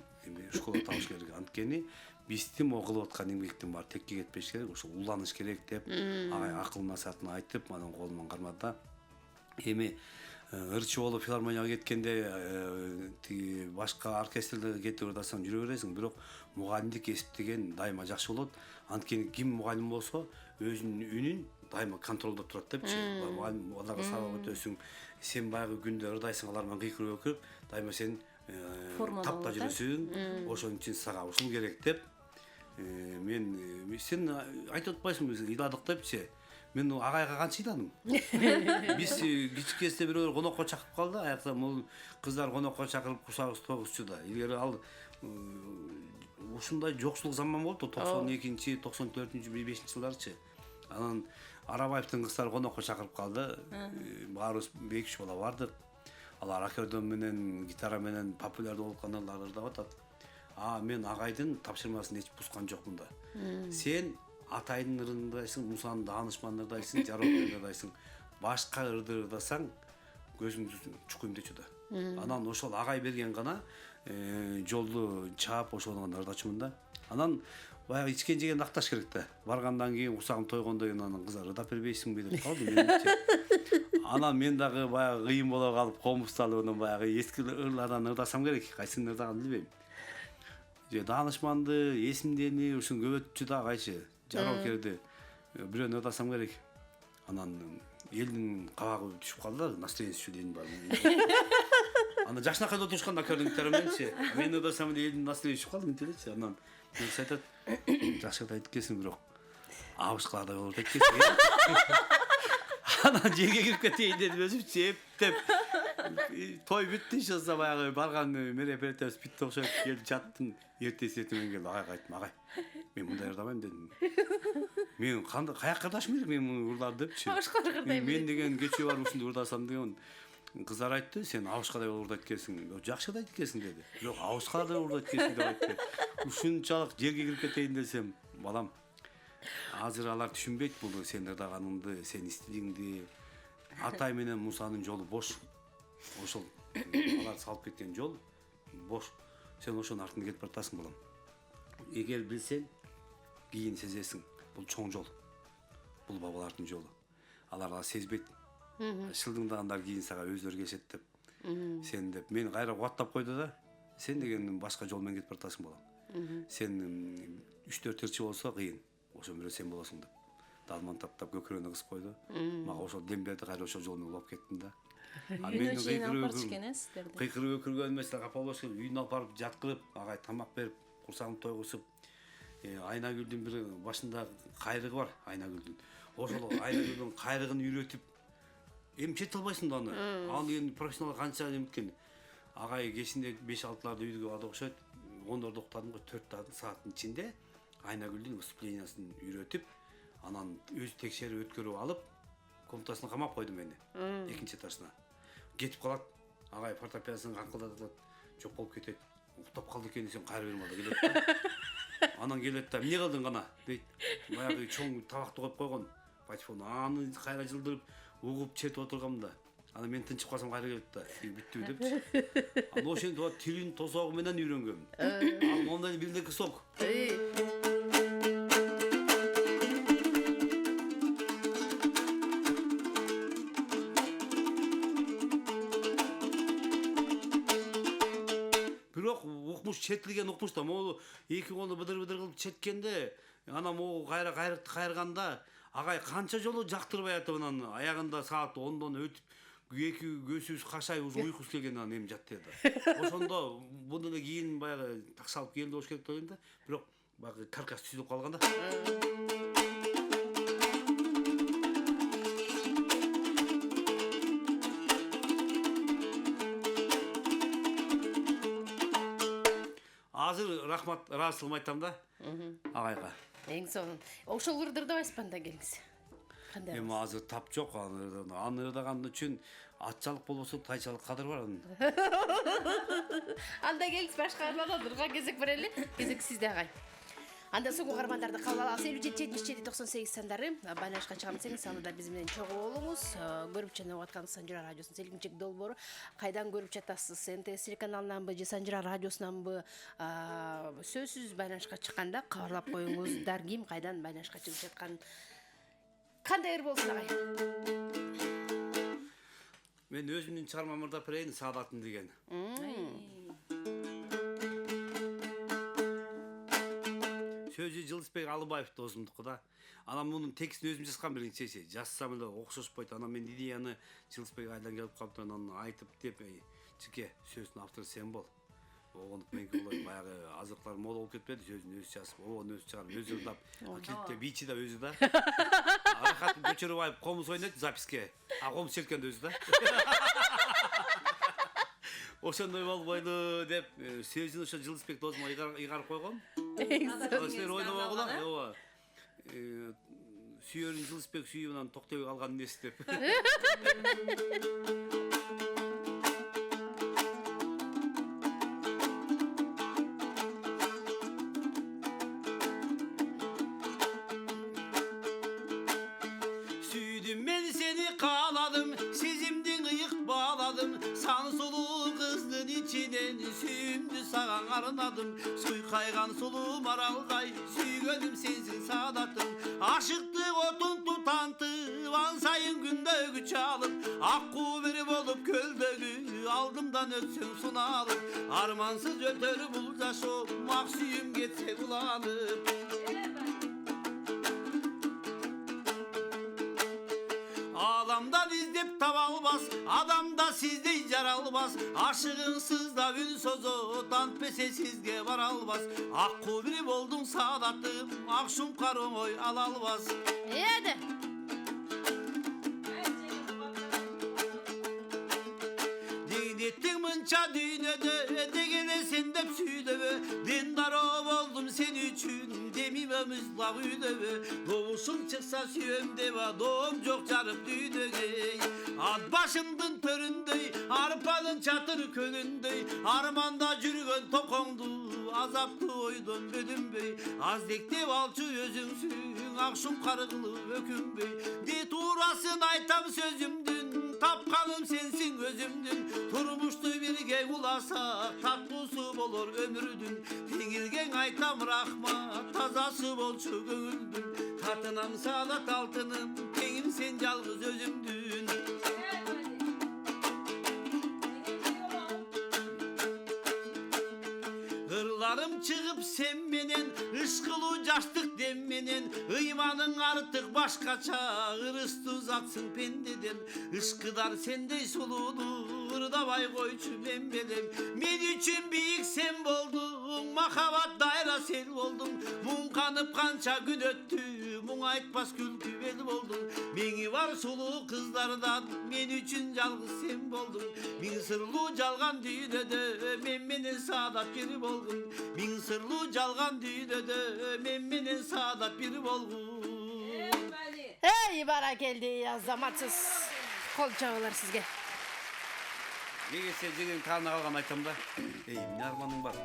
школа табыш керек. Анткени биздин кылып аткан эмгектин баары текке кетпеш керек, ошо уланыш керек деп агай акыл насаатын айтып, анан колуман кармады да. Эми ырчы болуп филармонияга кеткенде тиги башка оркестрде кетип ырдасаң жүрө бересиң, бирок мугалимдик эсептеген дайыма жакшы болот. Анткени ким мугалим болсо өзүнүн үнүн дайыма контролдоп турат депчи. Мугалим аларга сабак өтөсүң, сен баягы күндө ырдайсың, алар менен кыйкырып өкүрүп, дайыма сен тапта жүрөсүң. Ошон үчүн сага ушул керек деп мен сен айтып атпайсыңбы ыйладык депчи. Мен агайга канча ыйладым. Биз кичикесте бирөө конокко чакырып калды. Аякта бул кыздар конокко чакырып курсагыбыз тогузчу да. Илгери ал ушундай жокчулук заман болду 92-чи, 94-чү, 5-чи жылдарчы. Анан Арабаевдин кыздары конокко чакырып калды. Баарыбыз 2-3 бала бардык. Алар аккордеон менен, гитара менен популярдуу болуп калгандар ырдап атат. Мен агайдын тапшырмасын эч бускан жокмун да. Сен атайдын ырдайсың, Мусанын даанышманын ырдайсың, Жарокбекти ырдайсың. Башка ырды ырдасаң көзүңдү чукуйм дечү да. Анан ошол агай берген гана жолду чаап ошону гана ырдачумун да. Анан баягы ичкен жеген акташ керек да. Баргандан кийин курсагым тойгондон кийин анан кыздар ырдап бербейсиңби деп калды менимче. Анан мен дагы баягы кыйын боло калып, комузталып анан баягы эски ырлардан ырдасам керек. Кайсын ырдаганын билбейм. Же даанышманды, эсимдени ушун көбөтчү да кайчы. Жарокерди бирөөнү ырдасам керек. Анан элдин кабагы түшүп калды, настроениясы дейин бар. Анан жакшынакай отурушкан аккордеондор мененчи. Мен ырдасам деп элдин настроениясы түшүп калды мынтелечи. Анан мен айтат, жакшы айтып келсиң, бирок абышкалардай болуп кеткенсиң. Анан жерге кирип кетейин дедим өзүм чептеп. Той бүттү, ошо баягы барган мероприятиябыз бүттү окшойт, келип жаттым. Эртеси менен келди, агайга айттым, агай, мен мындай ырдабайм дедим. Мен кандай каякка ырдашым керек, мен муну ырдап депчи. Мен деген кечээ бар ушунду ырдасам деген. Кыздар айтты, сен абышкадай болуп ырдайт экенсиң. Жакшы ырдайт экенсиң деди. Жок, абышкадай болуп ырдайт экенсиң деп айтты. Ушунчалык жерге кирип кетейин десем, балам, азыр алар түшүнбөйт бул сен ырдаганыңды, сен стилиңди. Атай менен Мусанын жолу бош. Ошол алар салып кеткен жол бош. Сен ошонун артында кетип баратасың, балам. Эгер билсең, кийин сезесиң. Бул чоң жол. Бул бабалардын жолу. Алар сезбейт. Шылдыңдагандар кийин сага өзлөрү келишет деп. Сен деп мен кайра кубаттап койду да. Сен деген башка жол менен кетип баратасың, балам. Сен 3-4 ырчы болсо кыйын. Ошон бирөө сен болосуң деп. Далман таптап көкүрөнү кысып койду. Мага ошол дем берди, кайра ошол жол менен улап кеттим да. Үйүнө чейин алып барчу экен сиздерди. Кыйкырып өкүргөн эмес, капа болуш керек. Үйүнө алып барып жаткырып, агай тамак берип, курсагымды тойгузуп, Айнагүлдүн бир башында кайрыгы бар, Айнагүлдүн. Ошол Айнагүлдүн кайрыгын үйрөтүп эмчете албайсың да аны. Ал эми профессионал канча эметкен. Агай кечинде 5-6ларда үйгө барды окшойт. 10-дордо уктадым го, 4 сааттын ичинде Айнагүлдүн выступлениесин үйрөтүп, анан өзү текшерип өткөрүп алып, комнатасына камап койду мени. Экинчи этажына. Кетип калат. Агай фортепианосын канкылдатат. Жок болуп кетет. Уктап калды экен десем, кайра берип алды келет. Анан келет да, эмне кылдың гана дейт. Баягы чоң табакты коюп койгон. Патефон аны кайра жылдырып, угуп четип отургам да. Анан мен тынчып калсам кайра келет да. Бүттү депчи. Ал ошентип тилин тосогу менен үйрөнгөм. Ал мондай бирдеки сок. Укмуш четилген укмуш да, могу эки колду быдыр-быдыр кылып четкенде, анан могу кайрганда, агай канча жолу жактырбай атып, анан аягында саат 10дон өтүп, эки көзүбүз кашайып, уже уйкусу келген, анан эми жатты да. Ошондо муну эле кийин баягы таксалып келди болуш керек деп ойлойм да, бирок баягы каркас түзүлүп калган да. азыр рахмат ыраазычылыгымды айтам да агайга. Эң сонун. Ошол ырдырдабайсызбы анда келиңиз? Кандай? Эми азыр тап жок аны ырдаган үчүн атчалык болбосо тайчалык кадыр бар анын. Анда келиңиз башка ырга кезек берели. Кезек сизде агай. Анда соң угармандарды кабыл алабыз. 57-77-98 сандары байланышка чыгам десеңиз, анда да биз менен чогуу болуңуз. Көрүп жана аткан Санжира радиосунун Селгинчек долбоору. Кайдан көрүп жатасыз? НТС телеканалынанбы же Санжира радиосунанбы? Сөзсүз байланышка чыкканда кабарлап коюңуз. Ким кайдан байланышка чыгып жаткан кандай ыр болсун агай? Мен өзүмдүн чыгармамды ырдап берейин, Саадатым деген. Сөзү Жылысбек Алыбаев досумдуку да. Анан мунун текстин өзүм жазган биринчи. Жазсам эле окшошпойт. Анан мен идеяны Жылысбек айдан келип калыптыр, анан айтып деп, "Чике, сөздүн автору сен бол." Огонуп менки болой, баягы азыктар мол болуп кетпеди, сөзүн өзү жазып, огон өзү чыгарып, өзү ырдап, клипте бичи да өзү да. Аракат Көчөрбаев комуз ойнойт записке. Комуз чирткенди өзү да. Ошондой болбойду деп сөзүн ошо Жылысбек досума ыйгарып койгом. Силер ойнобогула, ооба. Сүйөрүн Жылысбек сүйүп токтойбой калган эмес деп. Süydüm men seni kağladım, sizimdin ıyık bağladım. San sulu kızdın içinden süyümdü sağan arınadım. Suy kaygan sulu maralday, süygödüm sensin Saadatım. Aşıklık otun tutantı, vansayın günde güç alıp. Akku verip olup köldögü, aldımdan ötsün sunalım. Armansız ötörü bulcaşım, maksuyum geçse bulanıp. Ağlamda dizdip tavalbas, adamda sizde yaralbas. Aşığınsız da ün sozu, tantpese sizge varalbas. Akku birip oldun Saadatım, akşum karım oy alalbas. Hadi. Dinettin mınça düğünede, degene sen de süydeve. Dindarov oldum sen üçün, demimemiz la üdeve. Doğuşun çıksa süyem deva, doğum çok çarıp düğüne. Ad başımdın töründey, arpanın çatır kölündey. Armanda jürgön tokondu, azaplı oydun bödüm bey. Azdekte valçı özünsün, akşum karıklı öküm bey. De tuğrasın aytam sözümdün, tapkanım sensin gözümdün. Turmuştu birge ulasak, tatlısı bolur ömrüdün. Tengilgen aytam rahmat, tazası bolçu göğüldün. Katınam Saadat altınım, tengim sen yalnız özümdün. Hırlarım çıkıp sen menen, ışkılı caştık demmenen.Iymanın artık başkaça, ırıstı uzatsın pendeden. Işkıdar sendey suludu, ırdabay koyçu bembelem. Men üçün büyük sen boldun, makavat daira sel oldun. Mun kanıp kança gün öttü, mun aytpas külkü bel oldun. Meni var sulu kızlardan, men üçün yalgız sen boldun. Min sırlı calgan düğünede, men menen Saadat biri bolgun. Min sırlı calgan düğünede, men menen Saadat biri bolgun. Hey bara geldi azamatsız. Kol çağılar sizge. Неге сен деген тағына қалған айтам да. Мен арманым бар.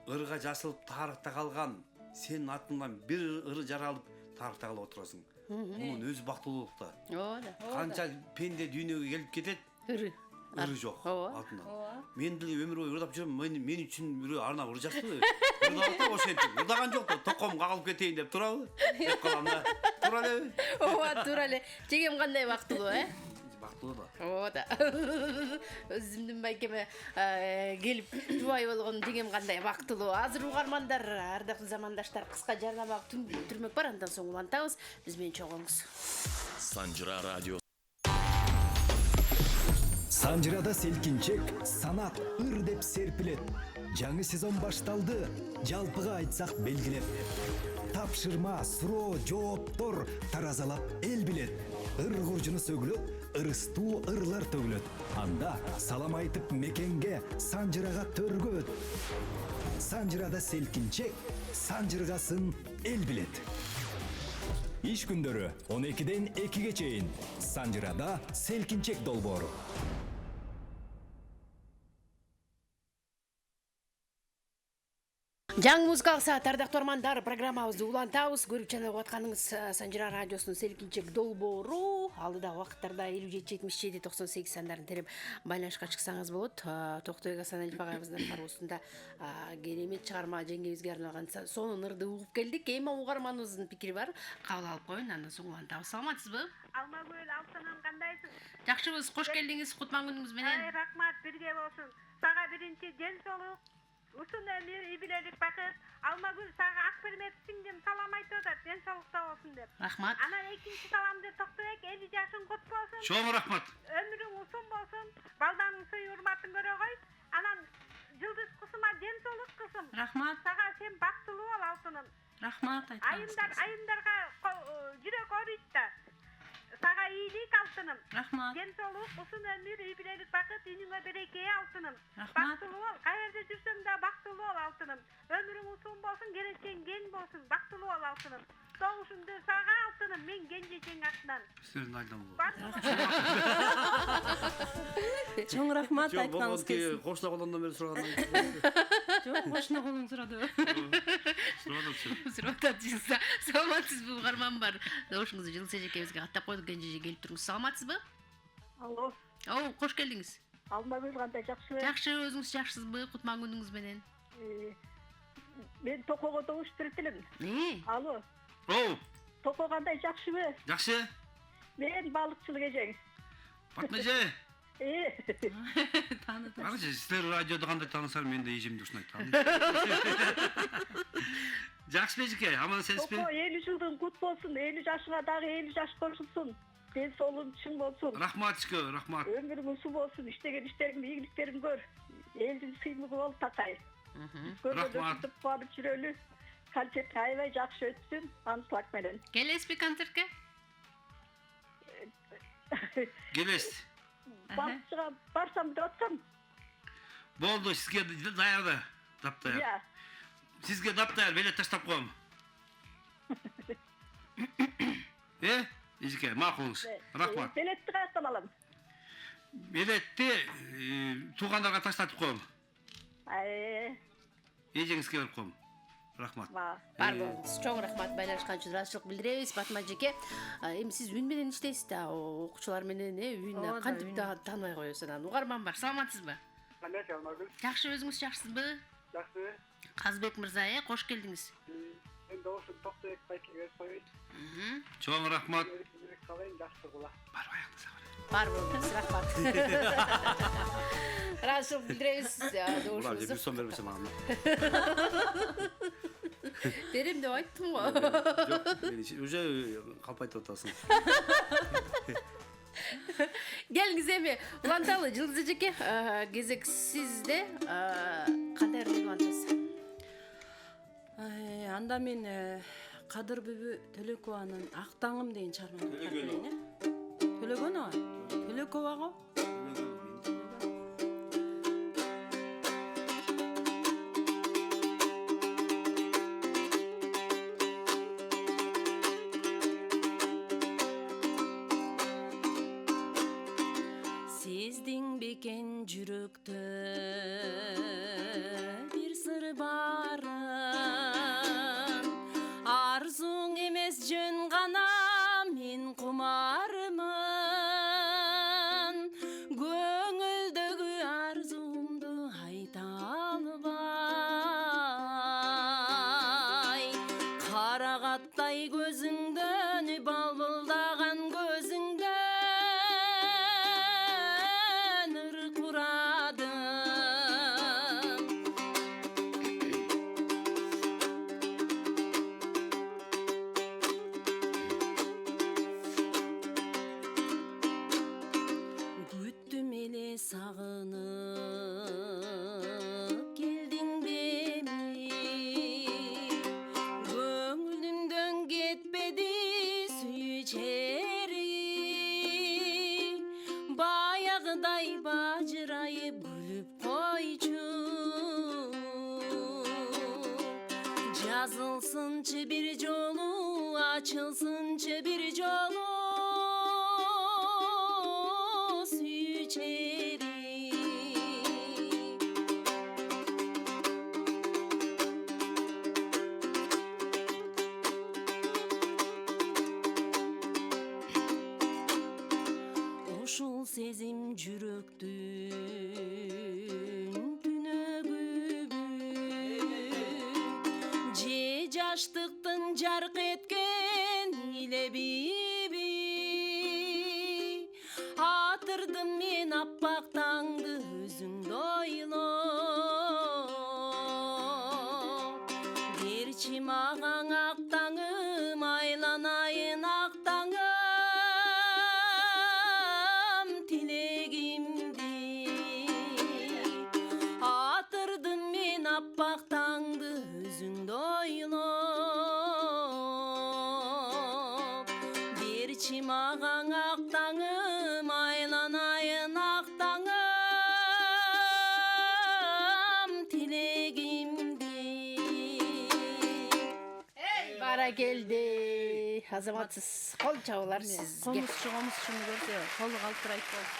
Ырға жасылып тарихта қалған, сенің атыңнан бір ыры жаралып тарихта қалып отырасың. Мұның өзі бақтылықта. Оода. Қанша пенде дүйнеге келіп кетеді, ыры жоқ атынан. Мен де өмір бойы ырдап жүрмін, мен үшін біреу арнап ыры жасты. Ырдап ошентіп, ырдаған жоқ та, тоқым қағылып кетейін деп тұрабы? Деп қалам да. Тура эле. Ооба, тура эле. Жегем кандай бактылуу, Бактылуу да. Оода. Өзүмдүн байкеме келип жубай болгон жегем кандай бактылуу. Азыр угармандар, ардактуу замандаштар, кыска жарнама түрмөк бар, андан соң улантабыз. Биз менен чогуңуз. Санжира радио. Санжирада селкинчек, санат, ыр деп серпилет. Жаңы сезон башталды, жалпыга айтсак белгилеп. Тапшырма, суроо, жооптор таразалап эл билет. Ыр куржуну сөгүлөт, ырыстуу ырлар төгүлөт. Анда салам айтып мекенге, Санжирага төргөт. Санжырада селкинчек, санжыргасын эл билет. Иш күндөрү 12-ден 2-ге чейин Санжырада селкинчек долбоору. Жаңы музыкалык саат ардактуу армандар, программабызды улантабыз. Көрүп жана угуп атканыңыз Санжыра радиосунун селкинчек долбоору. Алдыда убакыттарда 57-77-98 сандарын терип байланышка чыксаңыз болот. Токтой Гасан Алипагайыбыздын кароосунда керемет чыгарма жеңгебизге арналган сонун ырды угуп келдик. Эми угарманыбыздын пикири бар. Кабыл алып коюн, андан соң улантабыз. Саламатсызбы? Алмагүл, Алтынам, кандайсың? Жакшыбыз, кош келдиңиз. Кутман күнүңүз менен. Рахмат, бирге болсун. Сага биринчи ден соолук, ушун өмүр, үй бүлөлүк бакыт. Алмагүл, сага Акбермет сиңдим салам айтып атат, ден соолукта болсун деп. Рахмат. Анан экинчи саламды Токтобек, 50 жашың кут болсун. Чоң рахмат. Өмүрүң узун болсун. Балдарың сый урматын көрө кой. Анан Жылдыз кызыма ден соолук кызым. Рахмат. Сага сен бактылуу бол, Алтыным. Рахмат айтабыз. Айымдарга жүрөк ооруйт да. Сага ийлик, Алтыным. Рахмат. Ден соолук, узун өмүр, үй бүлөлүк бакыт, үйүңө береке, Алтыным. Рахмат. Бактылуу бол, каерде жүрсөң да бактылуу бол, Алтыным. Өмүрүң узун болсун, келечегиң кең болсун, бактылуу бол, Алтыным. Добушунду сага, Алтыным, мен кенжечең атынан. Сиздердин айдан болот. Чоң рахмат айтканыңыз келсин. Кошуна колондон бери сурагандан Жок, кошуна колун сурады. сурадым. Саламатсызбы, угарман бар. Добушуңузду Жылдыз эжекебизге каттап койдук, кенжеже келип туруңуз. Саламатсызбы? Алло, Кош келдиңиз. Алмагүл, кандай жакшыбы? Жакшы, өзүңүз жакшысызбы? Кутман күнүңүз менен. Мен Токого добуш берип элем. Алло, Оу, Токо кандай жакшыбы? жакшы. Мен балыкчылык эжең. Батмаже. Таныдым. Карачы, сиздер радиода кандай таанысар, мен да эжемди ушундай тааныйм. Жакшы эжеке, аман сенсизби? Токо 50 жылдың кут болсун, 50 жашыңа дагы 50 жаш кошулсун. Ден соолугуң чың болсун. Рахмат эжеке, рахмат. Өмүрүң узун болсун, иштеген иштериңди, ийгиликтериңди көр. Элдин сыйлыгы бол, такай. Рахмат. Көргөндө кубанып жүрөлү. Концерт аябай жакшы өтсүн, аншлаг менен. Келесизби концертке? Келесиз. Бакчыга барсам деп атсам. Болду, сизге даярда. Таптаяр. Я. Сизге таптаяр, билет таштап коем. Эжеке, макулуңуз. Рахмат. Билетти каяктан алам? Билетти туугандарга таштатып коем. Эжеңизге берип коем. Рахмат. Бар болуңуз. Чоң рахмат, байланышкан үчүн ыраазычылык билдиребиз. Батма эжеке, эми сиз үн менен иштейсиз да, окуучулар менен үйүнө кантип да тааныбай коесуз анан. Угарман бар, саламатсызбы? Кандай Алмагүл? Жакшы, өзүңүз жакшысызбы? Жакшы. Казбек мырза, кош келдиңиз. Мен добушун Токтобек байкеге коюйт. Чоң рахмат. Калайын, жакшы кула. Бар баягы сабыр. Бар болуңуз, рахмат. Ыраазычылык билдиребиз. Улар Добушуңузду. бир сом бербесе мага. Берем деп айттым го. Жок, мен уже калп айтып атасың. Келиңиз эми уланталы, Жылдыз эжеке, кезек сизде. Кандай ырды улантасыз? Анда мен Кадыр бүбү Төлөкованын Ак таңым деген чыгарманы улантайын. Төлөгөнова? Төлөковаго? Сиздин бекен жүрөктө бир сыр барын, арзуң эмес жөн гана мен кумармын, көңүлдөгү арзуумду айта албай, карагаттай көзүңдөн балбылдаган көзүңдөн ыр курадым. Күттүм эле сагынып келдиң беми, көңүлүмдөн кетпеди жазылсынчы бир жолу, ачылсынчы бир жолу сүйчерим. Ушул сезим жүрөктүн түнөгүбү, же жаштыктын жарк эткен илебиби. Атырдым мен аппак таңды өзүңдү ойлоп, берчи мага ак таңым, айланайын ак таңым тилегимди. Атырдым мен аппак таңды өзүңдү ойлоп, берчи мага ак таңым, айланайын ак таңым тилегимди. Бара келди. Азаматсыз кол чабуулар сизге. Комузчуну көрсө колу калтырайт болду.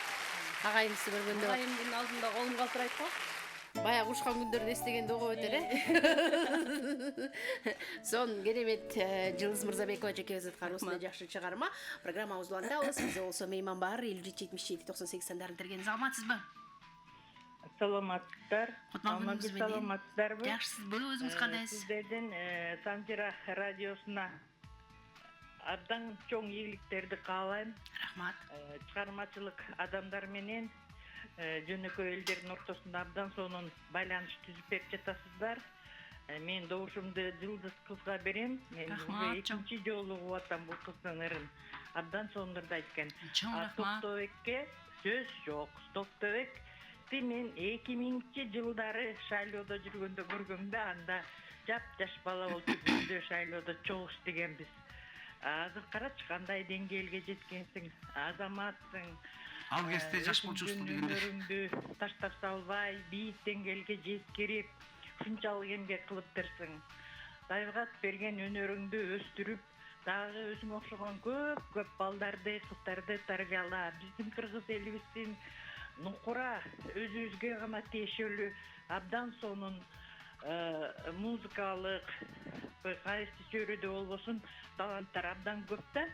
Агайымызды көргөндө Айымдын алдында колум калтырайт го. баягы ушкан күндөрдү эстегенде ого өтөр, Сон керемет Жылдыз Мырзабекова жекебиз аткан ушундай жакшы чыгарма. Программабыз улантабыз. Бизде болсо мейман бар. 53-77-98 сандарын тергенин саламатсызбы? Саламаттар. Кутманыңыз менен. Саламаттарбы? Жакшысызбы? Өзүңүз кандайсыз? Сиздердин Санжира радиосуна абдан чоң ийгиликтерди каалайм. Рахмат. Чыгармачылык адамдар менен жөнөкөй элдердин ортосунда абдан сонун байланыш түзүп берип жатасыздар. Мен добушумду Жылдыз кызга берем. Мен Рахмат, экинчи жолу угуп атам бул кыздын ырын. Абдан сонунурду айткан. Чоң рахмат. Токтобекке сөз жок. Токтобекти мен 2000 жылдары шайлоодо жүргөндө көргөмдө, анда жап-жаш бала болуп жүргөндө шайлоодо чогуу иштегенбиз. Азыр карачы кандай деңгээлге жеткенсиң, азаматсың. Ал кезде жаш болчусуң дегенде. Өнөрүңдү таштап салбай, бийик деңгээлге жеткирип, ушунчалык эмгек кылыптырсың. Табигат берген өнөрүңдү өстүрүп, дагы өзүңө окшогон көп балдарды, кыздарды тарбияла. Биздин кыргыз элибиздин нукура өзүбүзгө гана тиешелүү абдан сонун музыкалык кайсы чөйрөдө болбосун таланттар абдан көп да.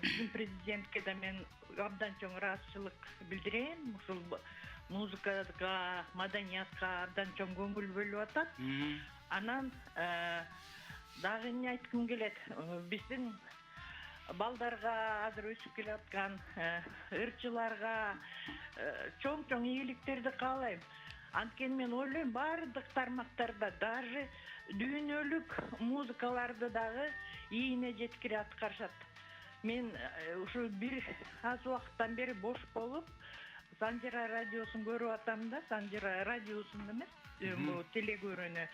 Биздин президентке да мен абдан чоң ыраазычылык билдирем. Ушул музыкага, маданиятка абдан чоң көңүл бөлүп атат. Анан дагы эмне айткым келет? Биздин балдарга, азыр өсүп келаткан ырчыларга чоң ийгиликтерди каалайм. Анткени мен ойлойм, бардык тармактарда, даже дүйнөлүк музыкаларды дагы ийине жеткире аткарышат. Мен ушу бир аз убакыттан бери бош болуп, Санжира радиосун көрүп атам да, Санжира радиосун эмес, бул телекөрүүнү.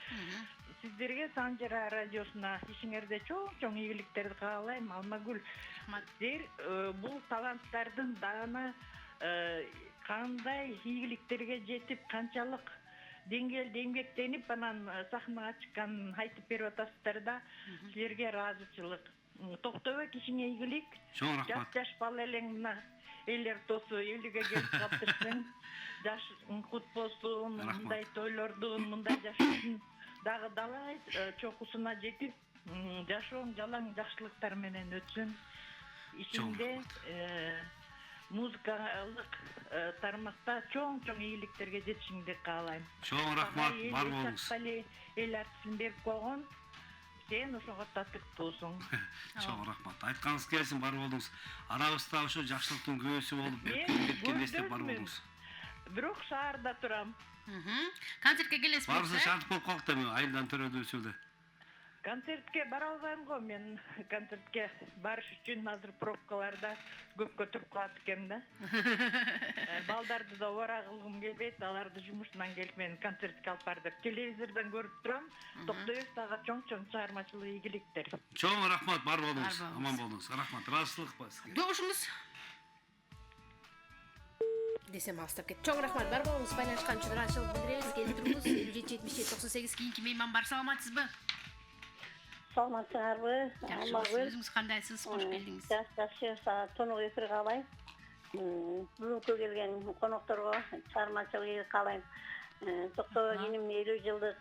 Сиздерге Санжира радиосуна ишиңерде чоң ийгиликтерди каалайм. Алмагүл, сиздер бул таланттардын дагы кандай ийгиликтерге жетип, канчалык деңгээлде эмгектенип, анан сахнага чыкканын айтып берип атасыздар да. Силерге ыраазычылык. Токтобек ишиңе ийгилик. Чоң рахмат. Жаш бала элең мына элер тосу элүүгө келип калыптырсың. Жаш кут болсун, мындай тойлордун, мындай жашоодун дагы далай чокусуна жетип, жашооң жалаң жакшылыктар менен өтсүн. Ишинде музыкалык тармакта чоң ийгиликтерге жетишиңди каалайм. Чоң рахмат, бар болуңуз. Эл артисын берип койгон. Сен ошого татыктуусуң. Чоң рахмат. Айтканыңыз келсин, бар болуңуз. Арабызда ошо жакшылыктын көбөсү болуп кеткен эстеп бар болуңуз. Бирок шаарда турам. Концертке келесизби? Барыбызда шарт болуп калдык да, мен айылдан төрөдүбүз. Концертке бара албайм го. Мен концертке барыш үчүн азыр пробкаларда көпкө туруп калат экенм да. Балдарды да убара кылгым келбейт, аларды жумушунан келип мен концертке алып бар деп телевизордон көрүп турам. Токтобек дагы чоң чыгармачылык ийгиликтер. Чоң рахмат, бар болуңуз. Аман болуңуз. Рахмат. Ыраазычылык бар сизге. Добушуңуз. Десем алыстап кетти. Чоң рахмат, бар болуңуз. Байланышкан үчүн ыраазычылык билдиребиз. Келип туруңуз. 57-77-98 кийинки мейман бар. Саламатсызбы? саламатсыңарбы? Жакшы, өзүңүз кандайсыз? Кош келдиңиз. Жакшы, тонук эфир каалайм. Бүгүнкү келген конокторго чыгармачылык каалайм. Токтобой эним 50 жылдык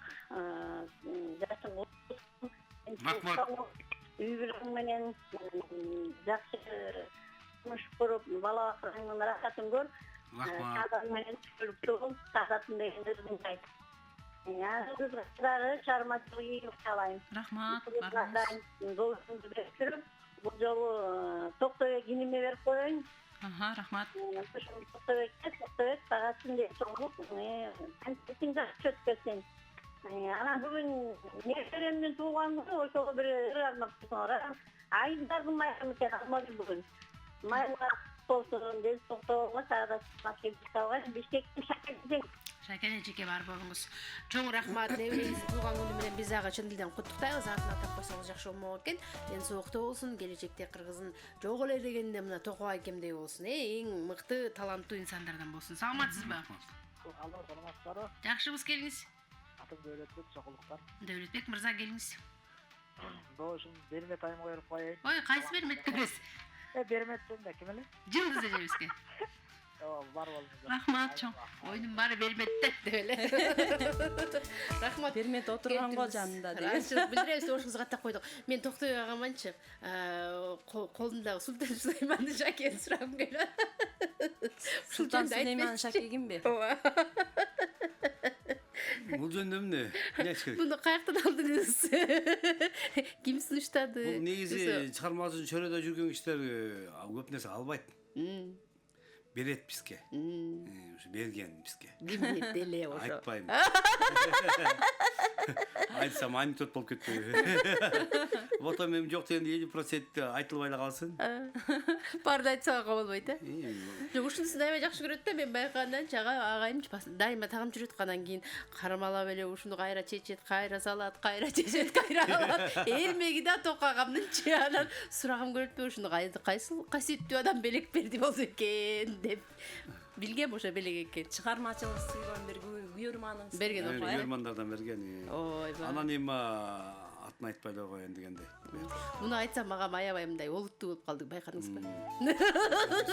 жашым. Рахмат. Үй бүлөң менен жакшы турмуш көрүп, бала бакырыңдын рахатын көр. Рахмат. Адам менен түшүлүктүү бол, саадатын дегенди ырдайт. Кызга чыгармачылык каалайм. Рахмат. Болушунду берип, бул жолу Токтобек иниме берип коеюн. Рахмат. Токтобек сагатын деп чоңуп, концертиң жакшы өткөрсүн. Анан бүгүн неберемдин туулган күнү, ошого бир ыр арнап койсоңор. Айдардын майрамы экен, алмагүл бүгүн. Майрамга болсун деп Токтобокко саадат келип калган. Бишкектин шакирдиң. Шакене жеке бар болуңуз. Чоң рахмат. Небереңиздин туулган күнү менен биз ага чын дилден куттуктайбыз. Атын атап койсоңуз жакшы болмок экен. Ден соолуктуу болсун. Келечекте Кыргыздын жок эле дегенде мына Токой акемдей болсун. Эң мыкты, таланттуу инсандардан болсун. Саламатсызбы? Алло, саламатсыздарбы? Жакшыбыз, келиңиз. Атым Дөөлөтбек, Чокулуктан. Дөөлөтбек мырза, келиңиз. Добушум бермет айымга берип коеюн. Ой, кайсы бермет беребиз? Берметтен да ким эле? Жылдыз эжебизге. Бар болуңуз. Рахмат чоң. Ойдун баары берметте деп эле. Рахмат. Бермет отурганго жанында деп. Ачык билдиребиз, ошуңузга каттап койдук. Мен Токтой агаманчы, колумдагы Султан Сулейманды Шакени сурагым келип. Султан Сулейман Шаке кимби? Ооба. Бул жөнүндө эмне? Нечке. Муну каяктан алдыңыз? Ким сунуштады? Бул негизи чыгармачы чөрөдө жүргөн кишилер көп нерсе албайт. Берет бизге. Ушу берген бизге. Ким деле ошо. Айтпайм. Айтсам анекдот болуп кетпейби. Вот мен жок дегенде 50% айтылбай эле калсын. Барды айтсага болбойт, Жок, ушунусун дайыма жакшы көрөт да, мен байкагандан чага агайым дайыма тагым жүрөт, анан кийин кармалап эле ушуну кайра чечет, кайра салат, кайра чечет, кайра алат. Элмеги да Тока агамдынчы, анан сурагым келиппи, ушуну кайсы касиеттүү адам белек берди болду экен деп. Билгем ошо белек экен. Чыгармачылык сыйган бир күйөрманыңыз берген ошо. Күйөрмандардан берген. Ойбай. Анан эми атын айтпай эле коеюн дегендей. Муну айтсам мага аябай мындай олуттуу болуп калдык, байкадыңызбы?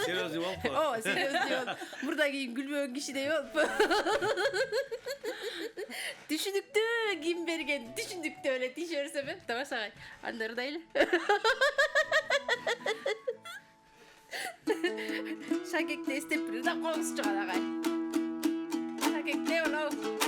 Серьезный болуп. О, серьезный болуп. Мурда кийин күлбөгөн кишидей болуп. Түшүнүктүү ким берген? Түшүнүктүү эле тийише берсем, тамашагай. Анда ырдайлы. Шакекте эстеп бир ырдап коюңузчу агай. Шакекте болобу?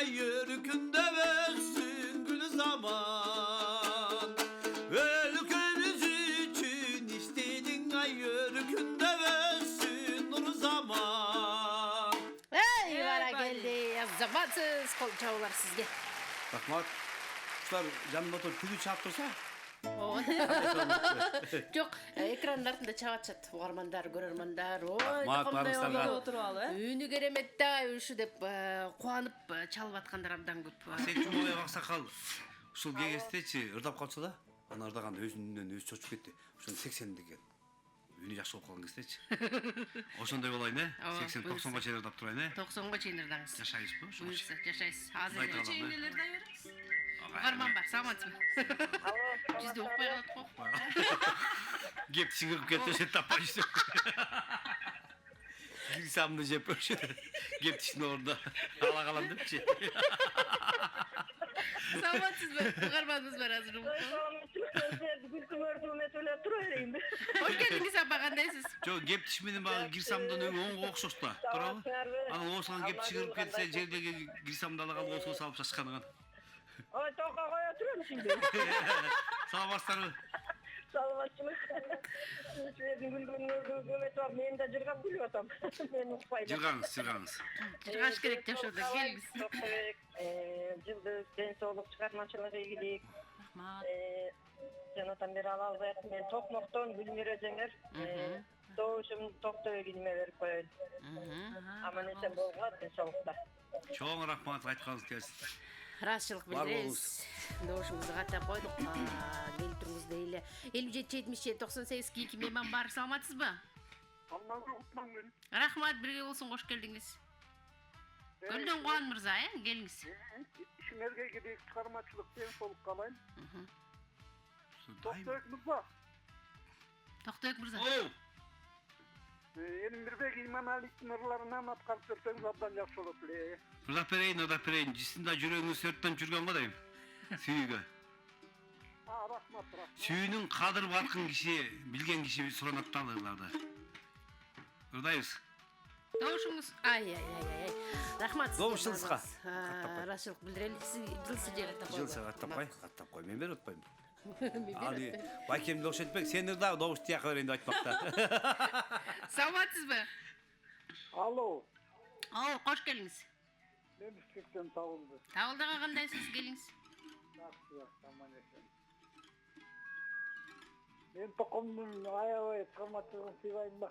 Yörükünde ölsün gül zaman. кол жабылар сизге. Рахмат. Ушулар жанымда отуруп күгү чаап турса. Жок, экрандын артында чаап атышат угармандар, көрөрмандар. Ой, Рахмат, барыңыздарга. Отуруп алып, Үнү керемет да ушу деп кубанып чалып аткандар абдан көп. Сен Жумабек аксакал ушул кеңестечи ырдап калса да, аны ырдаганда өзүнөн өзү чочуп кетти. Ошону 80 деген. Үнү жакшы болуп калган кездечи. Ошондой болайын, 80-90га чейин ырдап турайын, 90га чейин ырдаңыз. Жашайбызбы? Буюрса, жашайсыз. Азыр Айталам, чейинелер да беребиз. угарман бар, саламатсызбы? Жүздө укпай калат го. Кеп чыгырып кетти, ошо таппайсың. Гирсамды жеп ошо. Кеп тишин орда. Ала калам депчи. Саламатсызбы? Угарманыбыз бар азыр. Хош келдиңиз апа, кандайсыз? Жо, кеп тиш менен багы гирсамдын оңго окшош да. Туурабы? Анан оосуган кеп чыгырып кетсе, жердеги гирсамды ала калып оосуга салып чачканыңан. Ой, тока коя турам şimdi. Саламатсыздарбы? Саламатчылык. Силердин күлгөнүңөрдү көмөт бар, мен да жыргап күлүп атам. Мен укпайм. Жыргаңыз. Жыргаш керек жашоодо, келиңиз. Жылдыз ден соолук, чыгармачылык ийгилик. Рахмат. Жанатан бери ала албайт. Мен Токмоктон Гүлмира Жеңер. Добушум Токтобе кийиме берип коеюн. Аман эсен болгула, ден соолукта. Чоң рахмат айтканыңыз келсин. Ыраазычылык билдиребиз. Добушуңузду каттап койдук. Келип дейли. 57-77-98-2 мейман бар. Саламатсызбы? Рахмат, бирге болсун, кош келдиңиз. Көлдөн Кубан мырза, келиңиз. Ишиңерге кирик, чыгармачылык ден соолук каалайм. Токтойк мырза. Токтойк мырза. Элимбирбек Иманалиевдин ырларынан аткарып берсеңиз абдан жакшы болот эле. Ырдап берейин. Жисинда жүрөгүңүз сөрттөн жүргөн го дейм. Сүйүүгө. Рахмат. Сүйүүнүн кадыр баркын киши, билген киши суранат да ырларды. Ырдайбыз. Добушуңуз. Ай. Рахмат. Добушуңузга. Ыраазычылык билдирели. Сиз жылсы же каттап койгон. Жылсы каттап кой. Мен берип атпайм. Али, байкемди окшотпек, сен ырда, добуш тияка берейин деп айтмакта. Саламатсызбы? Алло. Кош келиңиз. Мен Бишкектен табылды. Табылдыга кандайсыз, келиңиз? Жакшы, аман эсен. Мен токомдун аябай чыгармачылыгын сыйлайм да.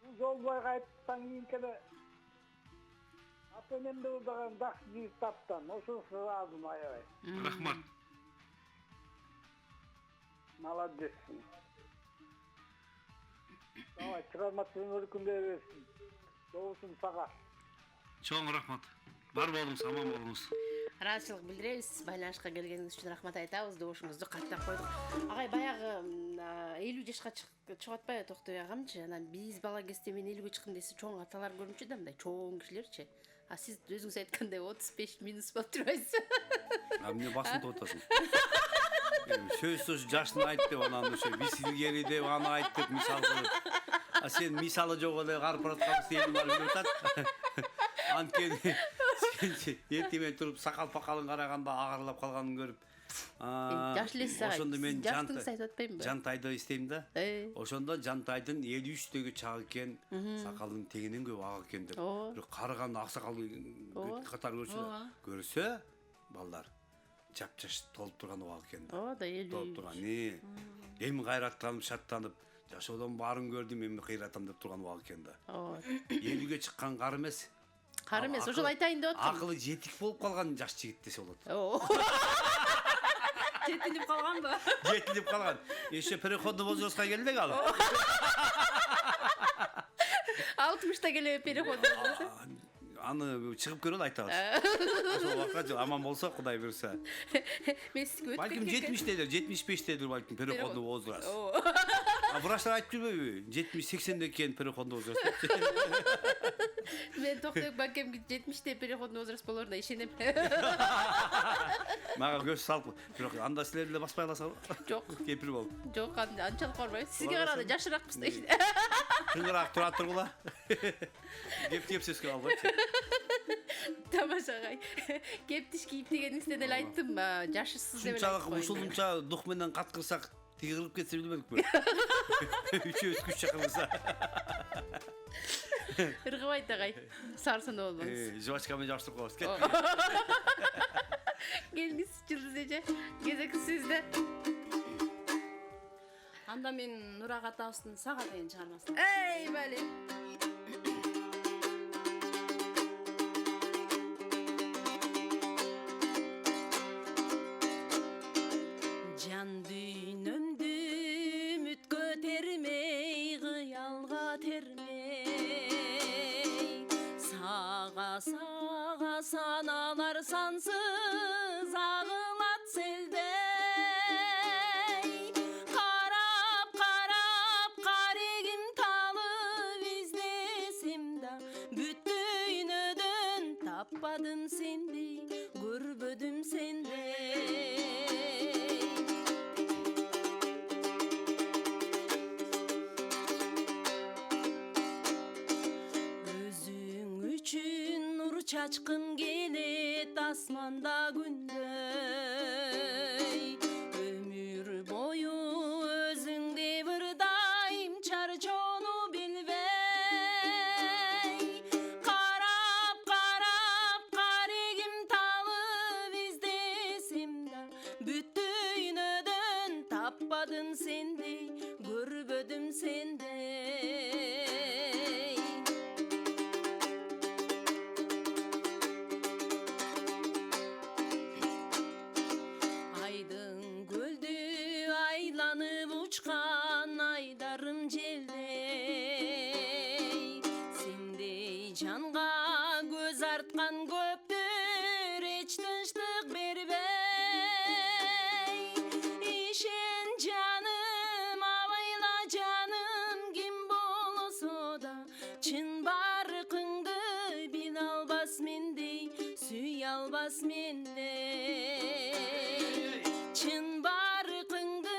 Бул Жолбойго айттан кийин келе ата-энемди ырдаган жакшы жигит таптан. Ошону сыйладым аябай. Рахмат. Молодецсиң. Давай, чыгармачылыгың өркүндөй берсин. Добушум сага. Чоң рахмат. Бар болуңуз, аман болуңуз. Ыраазычылык билдиребиз. Байланышка келгениңиз үчүн рахмат айтабыз. Добушуңузду каттап койдук. Агай баягы 50 жашка чыгып атпайбы Токтой агамчы? Анан биз бала кезде мен 50ге чыктым десе чоң аталар көрүнчү да, мындай чоң кишилерчи. А сиз өзүңүз айткандай 35 минус болуп турбайсыз. Эмне басынтып атасың? Сөзсүз жашын айт деп, анан ошо бисилгери деп аны айт деп мисал кылып. А сен мисалы жок эле карып бараткан сени бар деп атат. Анткени эртең туруп сакал-пакалын караганда агарлап калганын көрүп, Жаш элесиз агай. ошондо мен жаштыгыңызды айтып атпаймынбы? Жантайды иштейм да. Ошондо Жантайдын 53-төгү чак экен, сакалдын тегинен көп ак экен деп. Бирок карыганда аксакал катар көрсө, балдар жапжаш толуп турган убак экен да. О, да 50. Толуп турган. Эми кайраттанып, шаттанып, жашоодон баарын көрдүм, эми кыйратам деп турган убак экен да. 50ге чыккан кары эмес. Кары эмес, ошол айтайын деп атам. Акылы жетик болуп калган жаш жигит десе болот. Жетилип калганбы? Жетилип калган. Еще переходный возрастка келдик ал. 60-та келе переходный возраст. Аны чыгып көрөлү айтабыз. Ошол убакка аман болсо, Кудай буйрса. Мен сизге өтүп Балким 70-теdir, 75-теdir балким переходный возраст. Врачтар айтып жүрбөйбү? 70-80 экен переходный возраст. Мен Токтой балким 70-те переходный возраст болоруна ишенем. Мага көз салып, бирок анда силер эле баспай аласызбы? Жок. Кепил болуп. Жок, анчалык барбайбыз. Сизге караганда жашыраакпыз да. Тыңыраак тура тургула. Кеп сөзгө албайчы. Тамаша агай. Кептиш кийип дегениңизден эле айттым, жашысыз деп эле. Ушунчалык ушунча дух менен каткырсак, тиги кырып кетсе билбедикпи? Үчөөбүз күч чакырса. Ыргыбайт агай. Сарсына болбоңуз. Жвачкамен жабыштырып коебуз. Келиңиз Жылдыз эже. Кезек сизде. Анда мен Нурак атабыздын сага деген чыгармасын. Эй, бали. Жан дүйнөмдү үмүткө термей, кыялга термей, сага саналар сансыз агылат селдей. Карап карегим талып издесем да, бүт дүйнөдөн таппадым сендей, көрбөдүм сендей. Чачкын келет асманда күндөй, өмүр бою өзүңдө бир дайым чарчоону билбей. Карап карегим талып издесем да, бүт дүйнөдөн таппадым сендей, көрбөдүм сендей. Учкан айдарым желдей, сендей жанга көз арткан көптөр эч тынчтык бербей. Ишен жаным, абайла жаным, ким болсо да чын баркыңды биле албас мендей, сүйө албас мендей. Чын баркыңды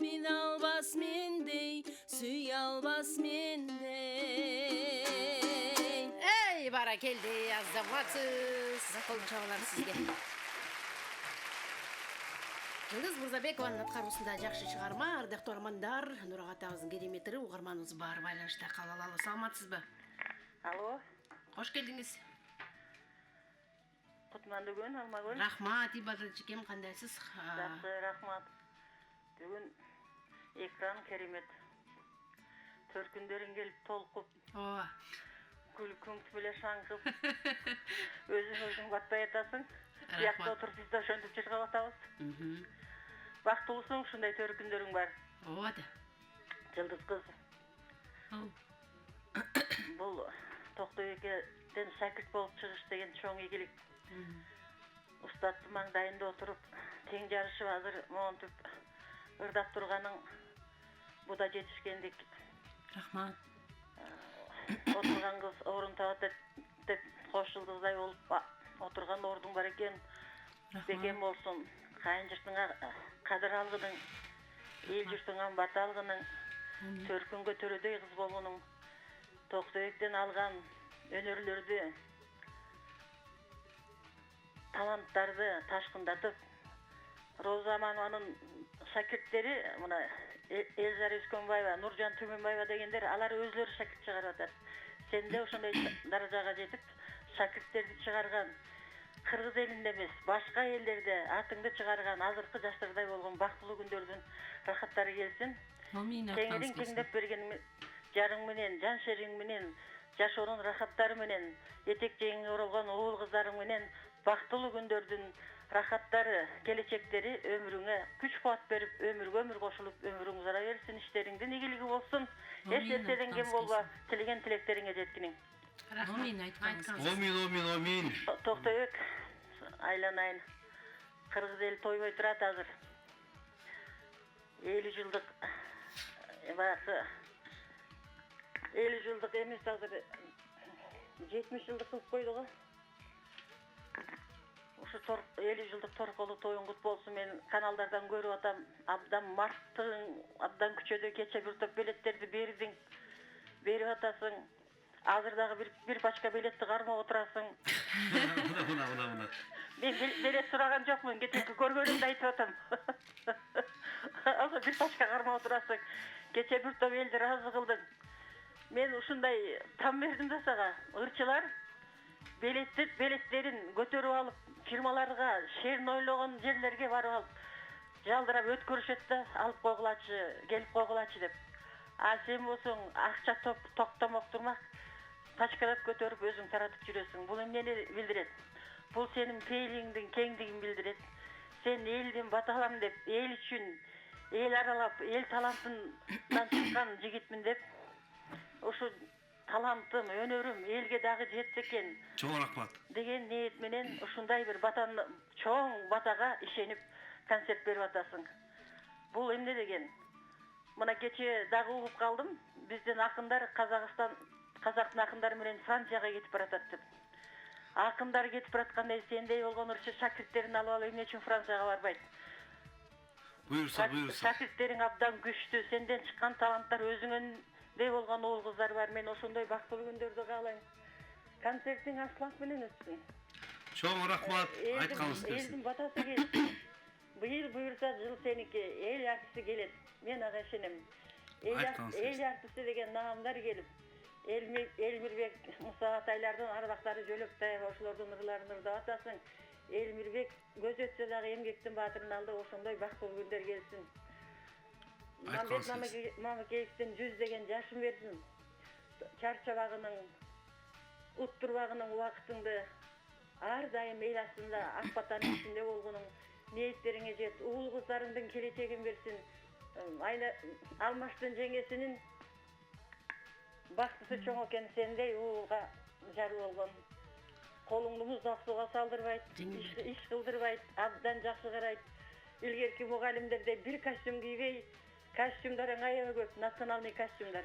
биле албас мендей, сүйө албас мендей. Эй, баракелди, азаматсыз. Кол чабалар сизге. Жылдыз Мырзабекованын аткаруусунда жакшы чыгарма, ардактуу угармандар, Нурак атабыздын кереметтери угарманыбыз бар байланышта калалы. Саламатсызбы? Алло. Кош келдиңиз. Кутманды күн, Алмагүл. Рахмат, Ибадатжикем, кандайсыз? Жакшы, рахмат. Бүгүн экран керемет. Төркүндөрүң келип толкуп. Ооба. Күлкүң беле шаңкып. Өзүң батпай атасың. Биякта отуруп биз да ошентип чыргап атабыз. Бактылуусуң, ушундай төркүндөрүң бар. Ооба да. Жылдыз кыз. Бул Токтойбекеден шакирт болуп чыгыш деген чоң ийгилик. Устаттын маңдайында отуруп, тең жарышып азыр монтип ырдап турганың буда жетишкендик. Рахмат. Отурган кыз орун табат деп кош жылдыздай болуп отурган ордуң бар экен. Бекем болсун. Кайын журтуңа кадыр алгының, эл журтуңа бата алгының, төркүнгө төрөдөй кыз болгунуң, Токтойбектен алган өнөрлөрдү, таланттарды ташкындатып, Роза Аманованын шакирттери, мына Элзара Үскөнбаева, Нуржан Түмөнбаева дегендер, алар өзлөрү шакирт чыгарып атат. Сен де ошондой даражага жетип, шакирттерди чыгарган, кыргыз элинде эмес, башка элдерде атыңды чыгарган, азыркы жаштардай болгон бактылуу күндөрдүн рахаттары келсин. Теңириң теңдеп берген жарың менен, жан шериң менен, жашоонун рахаттары менен, этек жеңиңе оролгон уул кыздарың менен бактылуу күндөрдүн рахаттары, келечектери өмүрүңө күч кубат берип, өмүргө өмүр кошулуп, өмүрүң узара берсин, иштериңдин ийгилиги болсун. Эч нерседен кем болба, тилеген тилектериңе жеткиниң. Амин айткансыз. Амин. Токтойбек айланайын. Кыргыз эл тойбой турат азыр. 50 жылдык баягы 50 жылдык эмес азыр 70 жылдык кылып койду го. Ушу 50 жылдык торколу тоюң кут болсун. Мен каналдардан көрүп атам. Абдан марттың, абдан күчөдө кече бир топ билеттерди берип атасың. Азыр дагы бир пачка билетти кармап отурасың. Мына. Мен билет сураган жокмун, кечеки көргөнүмдү айтып атам. Азыр бир пачка кармап отурасың. Кече бир топ элди разы кылдың. мен ушундай там бердим да сага. Ырчылар белеттерин көтөрүп алып, фирмаларга шерин ойлогон жерлерге барып алып, жалдырап өткөрүшөт да, алып койгулачы, келип койгулачы деп. А сен болсоң акча токтомок турмак, тачкалап көтөрүп өзүң таратып жүрөсүң. Бул эмнени билдирет? Бул сенин пейлиңдин кеңдигин билдирет. Сен элден бата алам деп, эл үчүн, эл аралап, эл талантынан чыккан жигитмин деп, ушу талантым, өнөрүм элге дагы жетсе экен. Чоң рахмат. Деген ниет менен ушундай бир батаны, чоң батага ишенип концерт берип атасың. Бул эмне деген? Мына кече дагы угуп калдым. Биздин акындар казактын акындары менен Францияга кетип баратат деп. Акындар кетип баратканда сендей болгон ырчы шакирттерин алып алып эмне үчүн Францияга барбайт? Буюрса. Шакирттериң абдан күчтүү, сенден чыккан таланттар өзүңөндей болгон уул кыздар бар. Мен ошондой бактылуу күндөрдү каалайм. Концертиң аслант менен өтсүн. Чоң рахмат. Айтканыңыз келсин. Элдин батасы келсин. Быйыл буюрса жыл сеники, эл артиси келет. Мен ага ишенем. Эл артиси деген наамдар келип, Элмирбек Муса Атайлардын ардактары Жөлөк Таева ошолордун ырларын ырдап атасың. Элмирбек көз өтсө дагы эмгектин баатырын алды, ошондой бактылуу күндөр келсин. Мамбет Мамыкеевдин 100 деген жашын берсин. Чарчабагынын, уттурбагынын убактыңды ар дайым эл астында ак батанын ичинде болгонуң ниеттериңе жет. Уул кыздарыңдын келечегин берсин. Алмаштын жеңесинин бактысы чоң экен, сендей уулга жар болгон. Колуңду муздак сууга салдырбайт, иш кылдырбайт, абдан жакшы карайт. Илгерки мугалимдердей бир костюм кийбей, костюмдарың аябай көп, национальный костюмдар.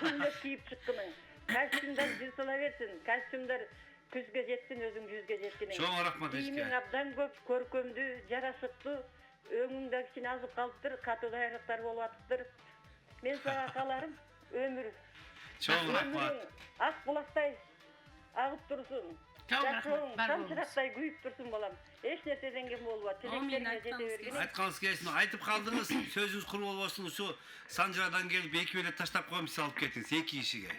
Күндөп кийип чыккының. Костюмдар жыртыла берсин, костюмдар күзгө жетсин, өзүң жүзгө жеткиниң. Чоң рахмат эске. Кийимиң абдан көп, көркөмдүү, жарашыктуу, өңүңдө кичине азып калыптыр, катуу даярдыктар болуп атыптыр. Мен сага кааларым өмүр. Чоң рахмат. Ак булактай агып турсун. Тамчырактай күйүп турсун балам. Эч нерседен кем болбо. Тилектериңе жете бергин. Айтканыңыз келсин. Айтып калдыңыз. Сөзүңүз курмал болсун. Ушу Санжарадан келип 2 билет таштап коюмуз, алып кеттиңиз 2 кишиге.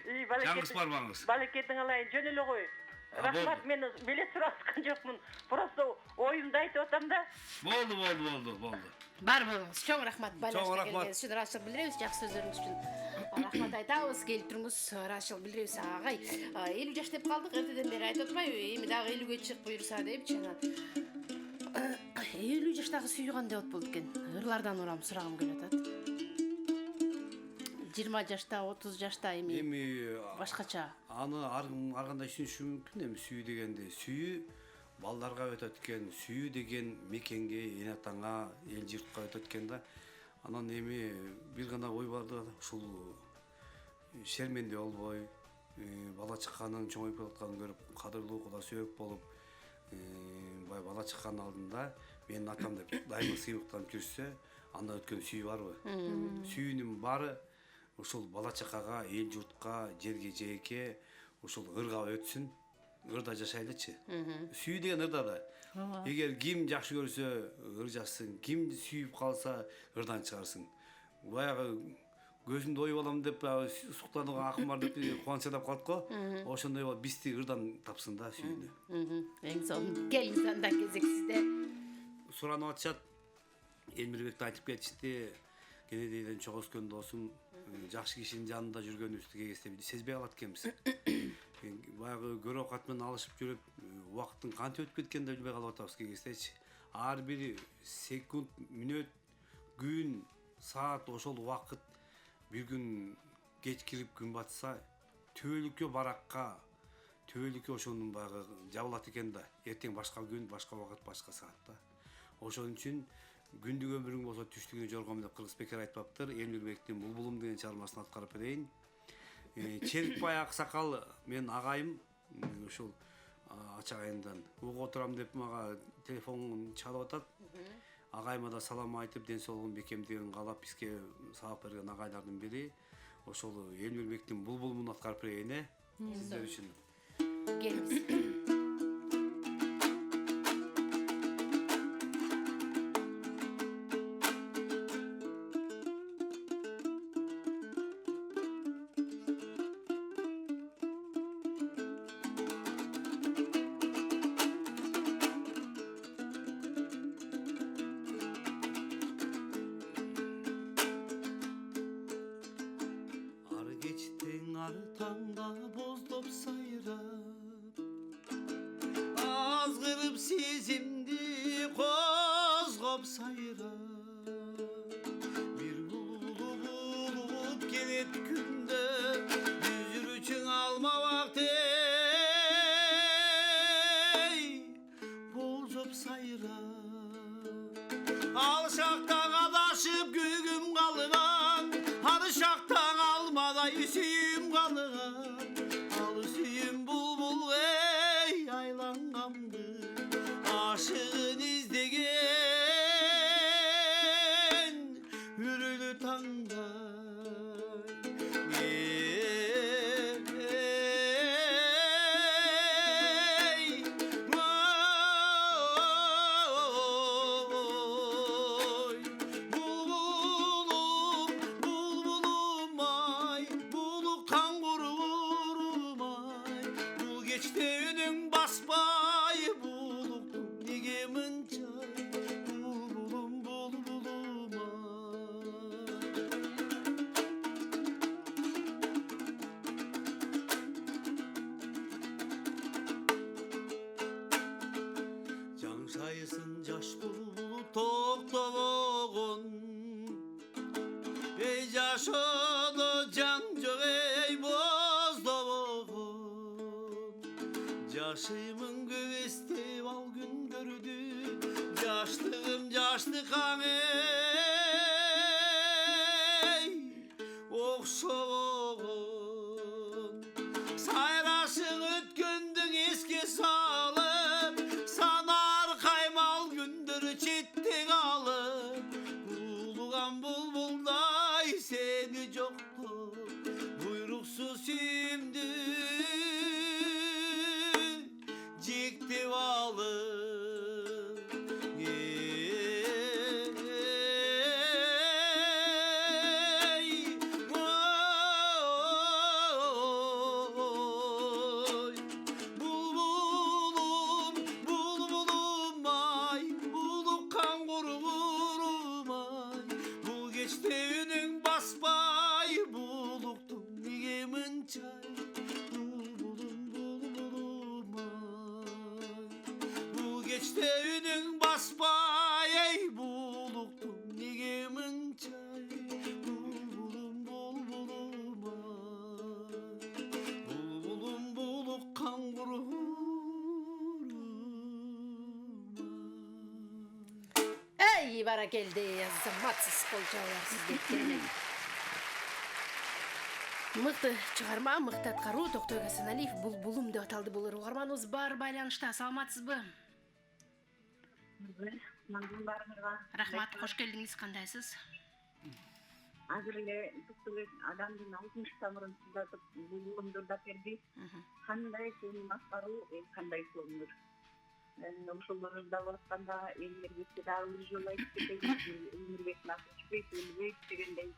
Жаңгыз барбаңыз. Балекетиң алайын, жөн эле кой. Рахмат, мен билет сураткан жокмун. Просто оюмду айтып атам да. Болду. Бар болуңуз. Чоң рахмат. Чоң рахмат. Үчүн ыраазычылык билдиребиз, жакшы сөздөрүңүз үчүн. Рахмат айтабыз, келип туруңуз, ыраазычылык билдиребиз. Агай, 50 жаш деп калдык, эртеден бери айтып атпайбы? Эми дагы 50ге чык буюрса депчи. 50 жаштагы сүйүү кандай болот экен? Ырлардан урам сурагым келип атат. 20 жашта, 30 жашта эми башкача. Аны ар кандай түшүнүшү мүмкүн. Эми сүйүү дегенде, сүйүү балдарга өтөт экен, сүйүү деген мекенге, эн атаңа, эл журтка өтөт экен да. Анан эми бир гана ой бар да, ушул шерменде болбой, бала чыкканын чоңоюп атканын көрүп, кадырлуу Куда сөөк болуп, бала чыккандын алдында менин атам деп дайыма сыймыктанып жүрсө, анда өткөн сүйүү барбы? Сүйүүнүн баары ушул бала чакага, эл журтка, жерге жээкке ушул ырга өтсүн, ырда жашайлычы. Сүйүү деген ырда да. Эгер ким жакшы көрсө ыр жазсын, ким сүйүп калса ырдан чыгарсын. Баягы көзүмдү оюп алам деп суктанууга акым бар деп кубанычдап калат го. Ошондой болуп бизди ырдан тапсын да сүйүүнү. Эң сонун келиңиз анда кезек сизде. Суранып атышат. Элмирбекти айтып кетишти. Кенедейден чоң өскөн досум, жакшы кишинин жанында жүргөнүбүздү кегесте сезбей калат экенбиз. Баягы көрө кат менен алышып жүрүп, убакыттын кантип өтүп кеткенин да билбей калып атабыз кегестечи. Ар бир секунд, мүнөт, күн, саат ошол убакыт бир күн кеч кирип күн батса, төбөлүккө баракка, төбөлүккө ошонун баягы жабылат экен да. Эртең башка күн, башка убакыт, башка саат да. Ошон үчүн күндүк өмүрүң болсо түштүгүнө жоргом деп кыргыз бекер айтпаптыр. Элмирбектин Булбулум деген чыгармасын аткарып берейин. Черикбай Аксакал мен агайым, ушул ачагайымдан угуп отурам деп мага телефон чалып атат. Агайыма да салам айтып, ден соолугун бекемдигин каалап бизге сабак берген агайлардын бири. Ошол Элмирбектин Булбулумун аткарып берейин, сиздер үчүн. Келиңиз. ар таңда боздоп сайрап азгырып сезимди козгоп сайрап бир булуп келет күндө жүзүрүчүң алмабак болжоп сайрап ал шактан адашып күгүм калган ар шактан алмадай сүйүм калган ал сүйүм булбул айланганды ашыгын издеген үрүлү таңдай Şayısın yaş bulu toktobogон ey yaşadı can çok ey bozdobogон yaşımın göbestep al gündürdü yaşlığım yaşlıkan ey okşogon sayrasın ötkündün eski salıp çittik alıp Ulugan bulbulday seni çoktu Buyruksuz şimdi Cikti alıp Geçtiğinin basbay ey buluktum nigemin çay bulbulum bulbulum bulbulum buluk kangurum Ey barakeldi azamatsız kolçalar sizge kelек. Мыкты чыгарма, мыкты аткаруу Токтой Гасаналиев булбулум деп аталды. Бул угарманыбыз бар байланышта. Саламатсызбы? Рахмат, кош келдиңиз. Кандайсыз? Азыр эле туктулук адамдын 60 тамырын сыздатып булбулумду да берди. Кандай сени баскаруу, кандай сонур. Ошолорду да басканда элдерге дагы бир жолу айтып кетейин. Өмүрбек Насырбек дегендей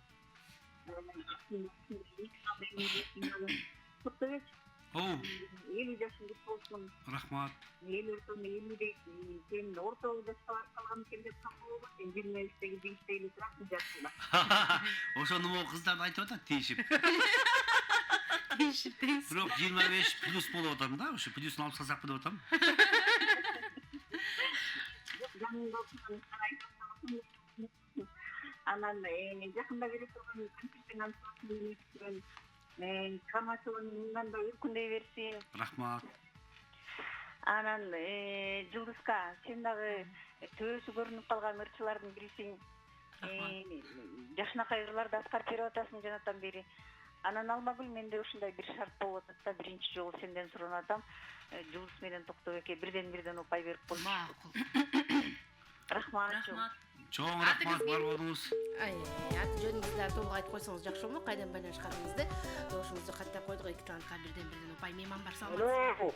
Eli yaşındaki olsun. Rahmat. Eli olsun, eli de senin orta odasılar kalan kendi sanığı var. Bilme istegi bir isteğiyle bırakmayacaksın. Oşanım o kızlar ayıp da değişip. Değişip. Bırak 25 plus bolu otam da, şu plus'un alıp sasak bir de otam. Yanında oturan Anan yakında biri sorun kompüterden sorun Kamaşı'ndan da uykunday versin. Rahmat. Anan Жылдызка, sen дагы төбөсү көрүнүп калган ырчылардын бирисиң. Жакшынакай ырларды аткарып берип атасың жанатан бери. Анан Алмагүл менде ушундай бир шарт болуп атат да, биринчи жолу сенден суранып атам. Жылдыз менен Токтобекке бирден упай берип койчу. Макул. Рахмат. Чоң рахмат бар болуңуз. Аты жөнүңүздү толук айтып койсоңуз жакшы болмок. Кайдан байланышканыңызды, дошуңузду каттап койдук. 2 талантка бирден упай мейман бар. Саламатсызбы?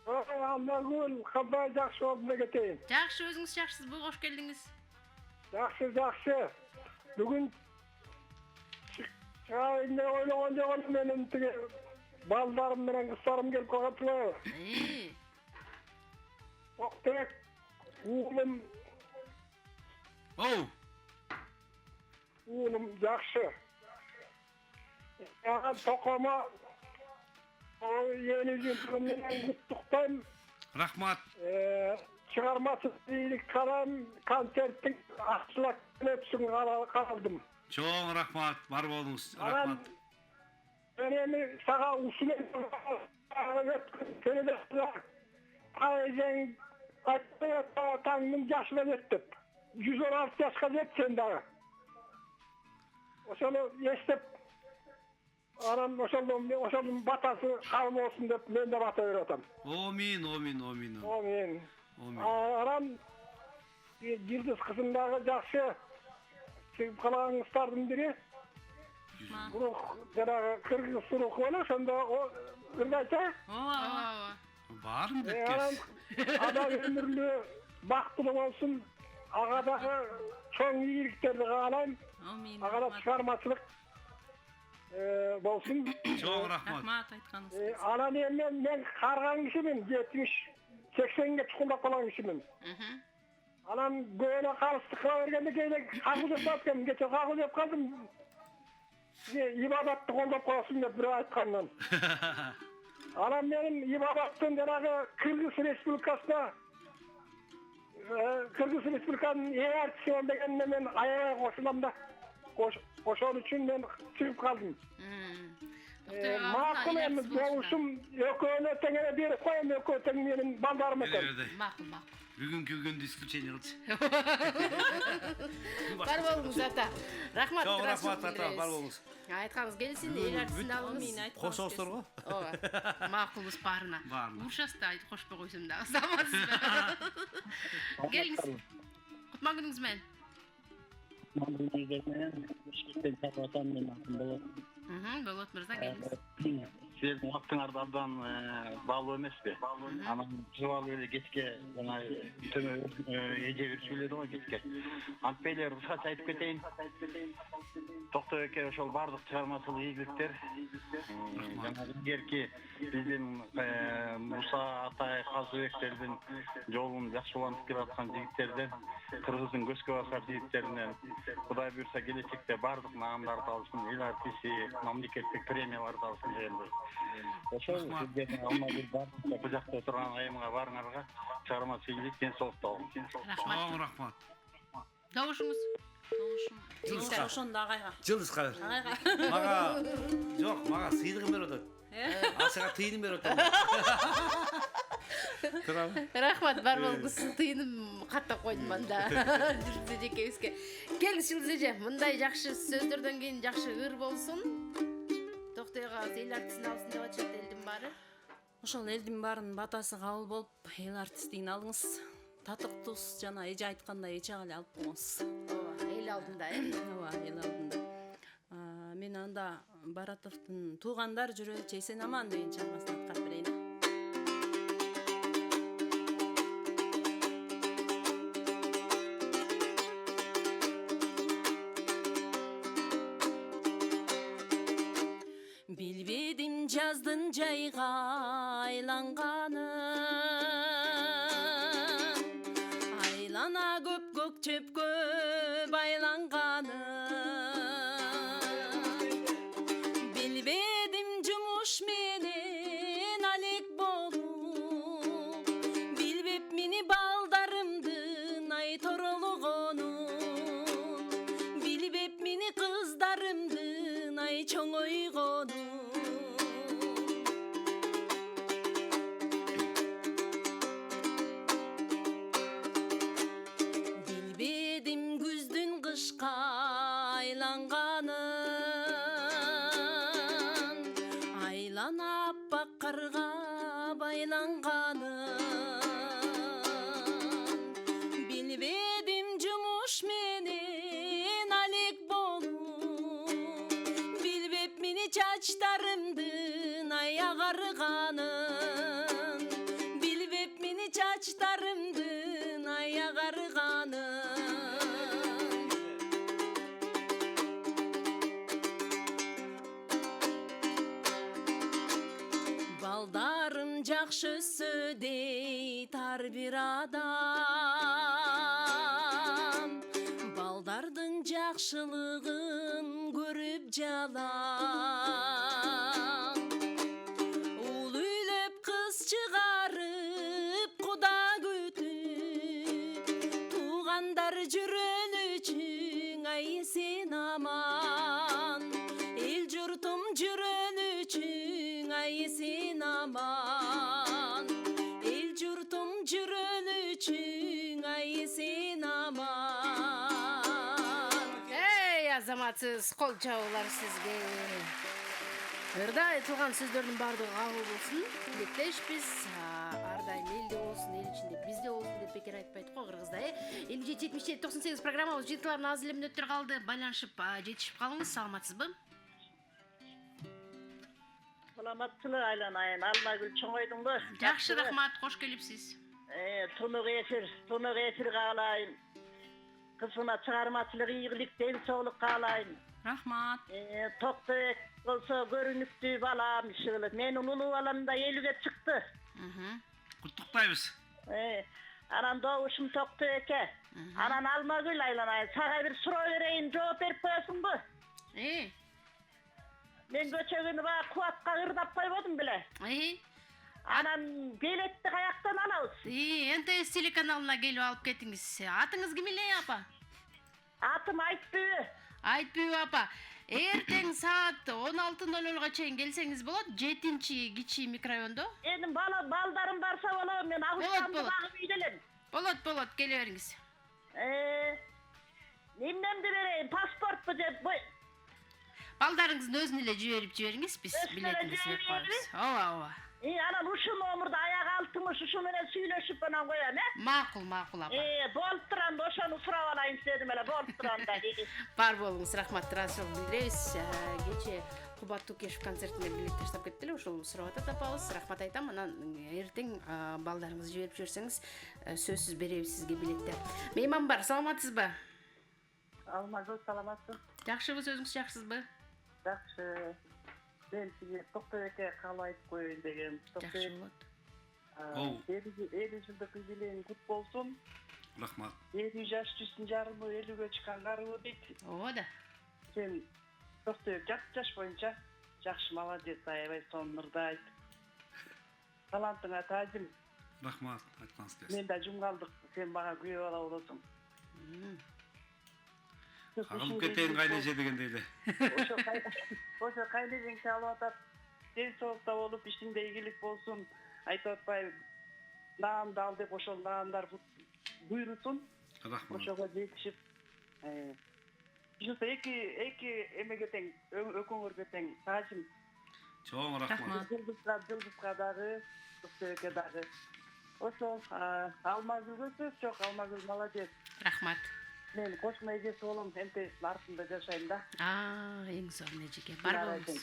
Алмагүл, кандай жакшы болду кетейин. Жакшы, өзүңүз жакшысызбы? Кош келдиңиз. Жакшы. Бүгүн чыгайын деп ойлогон жокмун, менин тиги балдарым менен кыздарым келип калган. Октек, уулум. Уулум жакшы. Ага токома yeni yılından kutluktan Рахмат. Çıkarması iyilik kalan konsertin açılakını öpsün kaldım. Чоң рахмат. Бар болуңуз. Анан Рахмат. Önemli sağa usulü Ayzen kaçtı tanrım yaşına yettim. 116 yaşka yetsen daha. Oşalı yestip anam oşalım batası kalm olsun deyip ben de bata öğretim. Омин. Amin. Омин. Anam Yıldız kızındağı жақсы çıkıp kalan ıstardım biri. Bunu жаңағы Kırgız suruq ola şonda o ırgaysa. Барым деп Anam кез. adam ömürlü baktulu olsun. Ağadağı çoğun iyiliklerini kalayım. Amin. Ağada çıkarmasılık bolsun. Чоң рахмат. Рахмат айтканыңыз. Ana men kargan kişimin 70-80'ge çıkıldak olan kişimin. Anam böyle karıştıkla vergende keyle kakıl yapatken geçe kakıl yapkaldım. İbadatты қолдап koyasın деп bir айтқаннан. Anam benim ibadattın жаңағы Kırgız Respublikasına Kırgız Respublikanın eğertisi ol degenine men ayaya koşulam da koşan için ben çıkıp kaldım. Makul emin doğuşum ököne tengene bir koyam ökö menin baldarım eken. Макул. Бүгүнкү күндү исключение кылчы. Бар болуңуз ата. Рахмат. Чоң рахмат ата, бар болуңуз. Айтқаныңыз келсин, эл артисин алыңыз. Кошосуздар го? Ооба. Макулбуз барына. Барына. Урушасыз да айтып кошпой койсом дагы. Саламатсызбы? Келиңиз. Кутман күнүңүз менен. Болот мырза келиңиз. Силердин убактыңарды абдан баалуу эмеспи? Анан жыбалы эле кечке жана төмө эже беришүүлөр го кечке. Антпей эле кыскача айтып кетейин. Токтой эке ошол бардык чыгармачылык ийгиликтер. Эгерки биздин Муса Атай Казыбектердин жолун жакшы улантып келаткан жигиттерден, Кыргыздын көзгө басар жигиттеринен Кудай буйрса келечекте бардык наамдарды алсын, эл артисти, мамлекеттик премияларды алсын дегендей. Ошол сиздердин алмадыдан бул жакта отурган айымга барыңарга чыгармачылык ийгилик, денсаулык табылсын. Чоң рахмат. Добушуңуз. Ошондо агайга. Жылдызга бер. Мага жок, мага сыйдыгын берип атат. Асыга тыйынын берип атат. Рахмат, бар болуңуз. Тыйыным каттап койдум анда. Жүрсү жекебизге. Келиңиз Жылдыз эже, мындай жакшы сөздөрдөн кийин жакшы ыр болсун. Токтойго эл артисин алсын деп атышат элдин баары. Ошол элдин баарынын батасы кабыл болуп, эл артистигин алыңыз. Татык туз жана эже айткандай эч агалы алып коңуз. Ооба, эл алдында, Ооба, эл алдында. Мен анда Баратовдун туугандар жүрөчү эсен аман деген чыгармасын аткарып берейин. Билбедим жаздын жайга айланганын, айлана көп көк чөпкө байланганын. Билбедим жумуш менен алек болуп, билбеп мени балдарымдын ай торологонун, билбеп мени кыздарымдын ай чоңойгонун. Билбедим күздүн кышка айланганын, айлана аппак карга байланганын. Билбедим жумуш менен алек болуп, билбеп мени чачтарымдын ай агарганын, билбеп мени чачтарымдын ай агарганын. Балдарым жакшы өссө дейт ар бир адам, балдардын жакшылыгын көрүп жалам. жүрөн ай сен аман. Эл журтум жүрөн ай сен аман. Эл журтум жүрөн ай сен аман. Эй, азаматсыз кол чабуулар сизге. Ырда айтылган сөздөрдүн баардыгы кабыл болсун. Тилектешпиз. Ар дайым элде болсун, эл ичинде бизде болсун деп бекер айтпайт го кыргызда. 57-77-98 программабыз жыйынтыктарынын аз эле мүнөттөр калды. Байланышып жетишип калыңыз. Саламатсызбы? Саламатсызбы Айланайын, Алмагүл чоңойдуңбу? Жакшы, рахмат, кош келипсиз. Тунук эфир каалайын. Кызыма чыгармачылык ийгилик, ден соолук каалайын. Рахмат. Токтобек болсо көрүнүктүү балам иши. Менин улуу балам да 50ге чыкты. Куттуктайбыз. Анан добушум Токтобекке. Анан Алмагүл Айланайын, сага бир суроо берейин, жооп берип коесуңбу? Мен көчөгүнү баа Кубатка ырдап койбодум беле? Анан билетти каяктан алабыз? НТС телеканалына келип алып кетиңиз. Атыңыз ким эле, апа? Атым Айтбүбү. Айтбүбү апа. Эртең саат 16:00 чейин келсеңиз болот. 7-кичи микрорайондо. Менин балдарым барса болот. Мен агыстамды багып үйдөлөм. Болот, келе бериңиз. Эмнемди берейин? Паспортпу же? Балдарыңыздын өзүн эле жиберип жибериңиз, биз билетиңизди берип коебуз. Ооба. Анан ушул номурда аяк алтымыш ушу менен сүйлөшүп анан коем, Макул апа. Болуп турам, ошону сурап алайын дедим эле, болуп турам да. Бар болуңуз, рахмат, ыраазычылык билдиребиз. Кече Кубат Тукешев концертине билет таштап кетти эле, ошол сурап атат апабыз. Рахмат айтам. Анан эртең балдарыңызды жиберип жиберсеңиз, сөзсүз беребиз сизге билетти. Мейман бар, саламатсызбы? Алмагүл, саламатсыз? Жакшыбыз, өзүңүз жакшысызбы? Жакшы. Ben size Toktobek'e kalayıp koyun degem. Жакшы болот. 50 жылдык юбилейиң кут болсун. Рахмат. 50 жаш жүзүн жарымы 50ге чыккан карыбы дейт. Ооба да. Сен Токтобек жаш боюнча жакшы молодец, аябай сонун ырдайт. Талантыңа таажим. Рахмат, айтканыңыз келсин. Мен да жумгалдык, сен мага күйөө ала болосуң. Кагылып кетейин кайнеже дегендей эле. Ошо кайнежең чалып атат. Ден соолукта болуп, ишиңде ийгилик болсун. Айтып атпайбы, наамды ал деп ошол наамдар буйрусун. Рахмат. Ошого жетишип, ушундай эки эмеге тең, өкөңөргө тең таажим. Чоң рахмат. Жылдызга дагы, Токтобекке дагы. Ошол Алмагүлгө сөз жок, Алмагүл молодец. Рахмат. Мен кошмо эжеси болом, МТС артында жашайм да. Эң сонун эжеке. Бар болуңуз.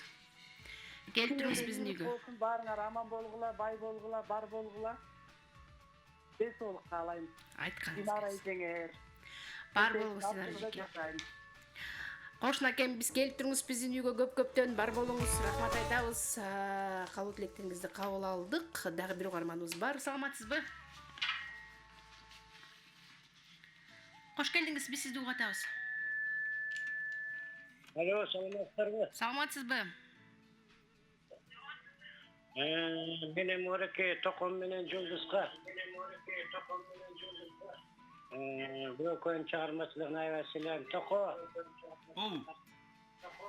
Келип туруңуз биздин үйгө. Баарыңар аман болгула, бай болгула, бар болгула. Ден соолук каалайм. Айтканыңыз. Динара эжеңер. Бар болуңуз, Динара эжеке. Кошуна экен, биз келип туруңуз биздин үйгө көп-көптөн бар болуңуз. Рахмат айтабыз. Кабыл тилектериңизди кабыл алдык. Дагы бир угарманыбыз бар. Саламатсызбы? Кош келдиңиз, биз сизди угатабыз. Алло, саламатсыздарбы? Саламатсызбы? Менен Мореке Током менен Жулдузга. Бөкөн чыгармачылыгына аябай силем. Токо.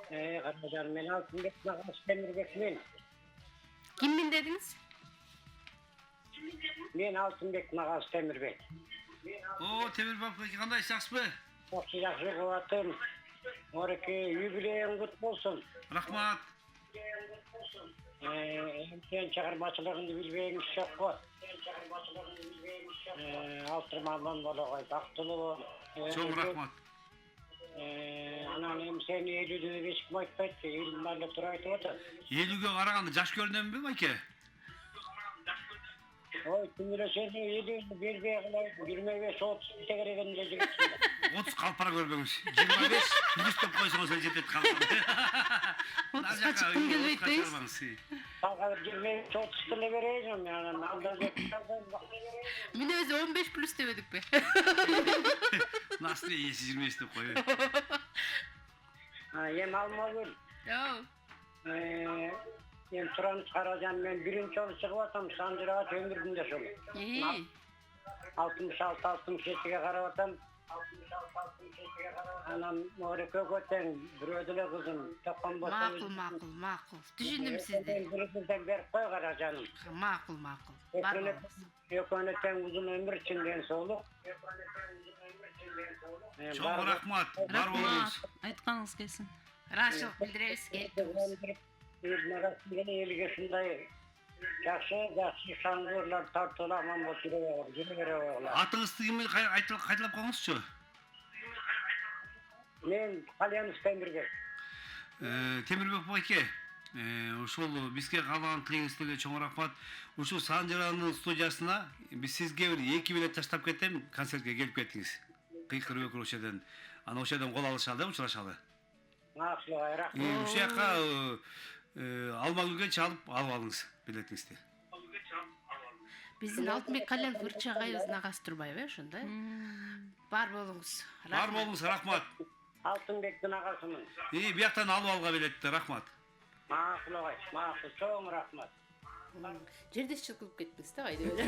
Каражан мен Алтынбек Магаш Темирбек мен. Киммин дедиңиз? Мен Алтынбек Магаш Темирбек. Темирбек кандай, жакшысызбы? Жакшы кубатым. Мореке юбилейиң кут болсун. Рахмат. Сен чыгармачылыгыңды билбейиңиз жокпу? Алтырмандан болгой бактылуу. Чоң рахмат. Анан сен 50-дө бешик айтпайт, 50 тура айтып атат. 50ге караганда жаш көрүнөмбү, байке? Ой, күнүлө сен 50 бербей калай, 25-30 тегерегенде жигит. 30 калпара көрбөңүз. 25 плюс деп койсоңуз жетет калпара. 30га чыккым келбейт дейсиз. Ага 25-30 деле берейин, анан алда Мен өзү 15 плюс дебедикпи? Насты эси 25 деп коюу. Эм Алмагүл. Мен Туран Каражан, мен биринчи жолу чыгып атам, Санжырага өмүрүмдө ошол. 66-67-ге карап атам. Anam Morika Göten bürödüle kızım tapan basın. Makul. Düşündüm sizdi. Birisinden berip koy kara canım. Makul. Bar bolunuz. Yököneten uzun ömür içinden soğuk. Çok rahmat. Var bolunuz. Айтқаныңыз келсін. Raşılık bildireriz. Marasında ilgisinde жақсы шаңғырлар тартыламан болып жүре бере. Атыңызды кім қайталап қойыңызшы? Мен Қалянов Темірбек. Темірбек байке. Ошол бизге калган тилегиңизге чоң рахмат. Ушул Санжаранын студиясына биз сизге бир 2 билет таштап кетем, концертке келип кеттиңиз. Кыйкыр өкүр ошеден. Аны ошеден кол алышалы, учурашалы. Максулай рахмат. Ушул жака Алмагүлгө чалып алып алыңыз билетиңизди. Биздин Алтынбек Калянов ырчы агайыбыздын агасы турбайбы ошондой? Бар болуңуз. Бар болуңуз, рахмат. Алтынбектин агасымын. Бияктан алып алга билетти, рахмат. Макул агай, макул, чоң рахмат. Жердешчилик кылып кеттиңиз да кайда эле.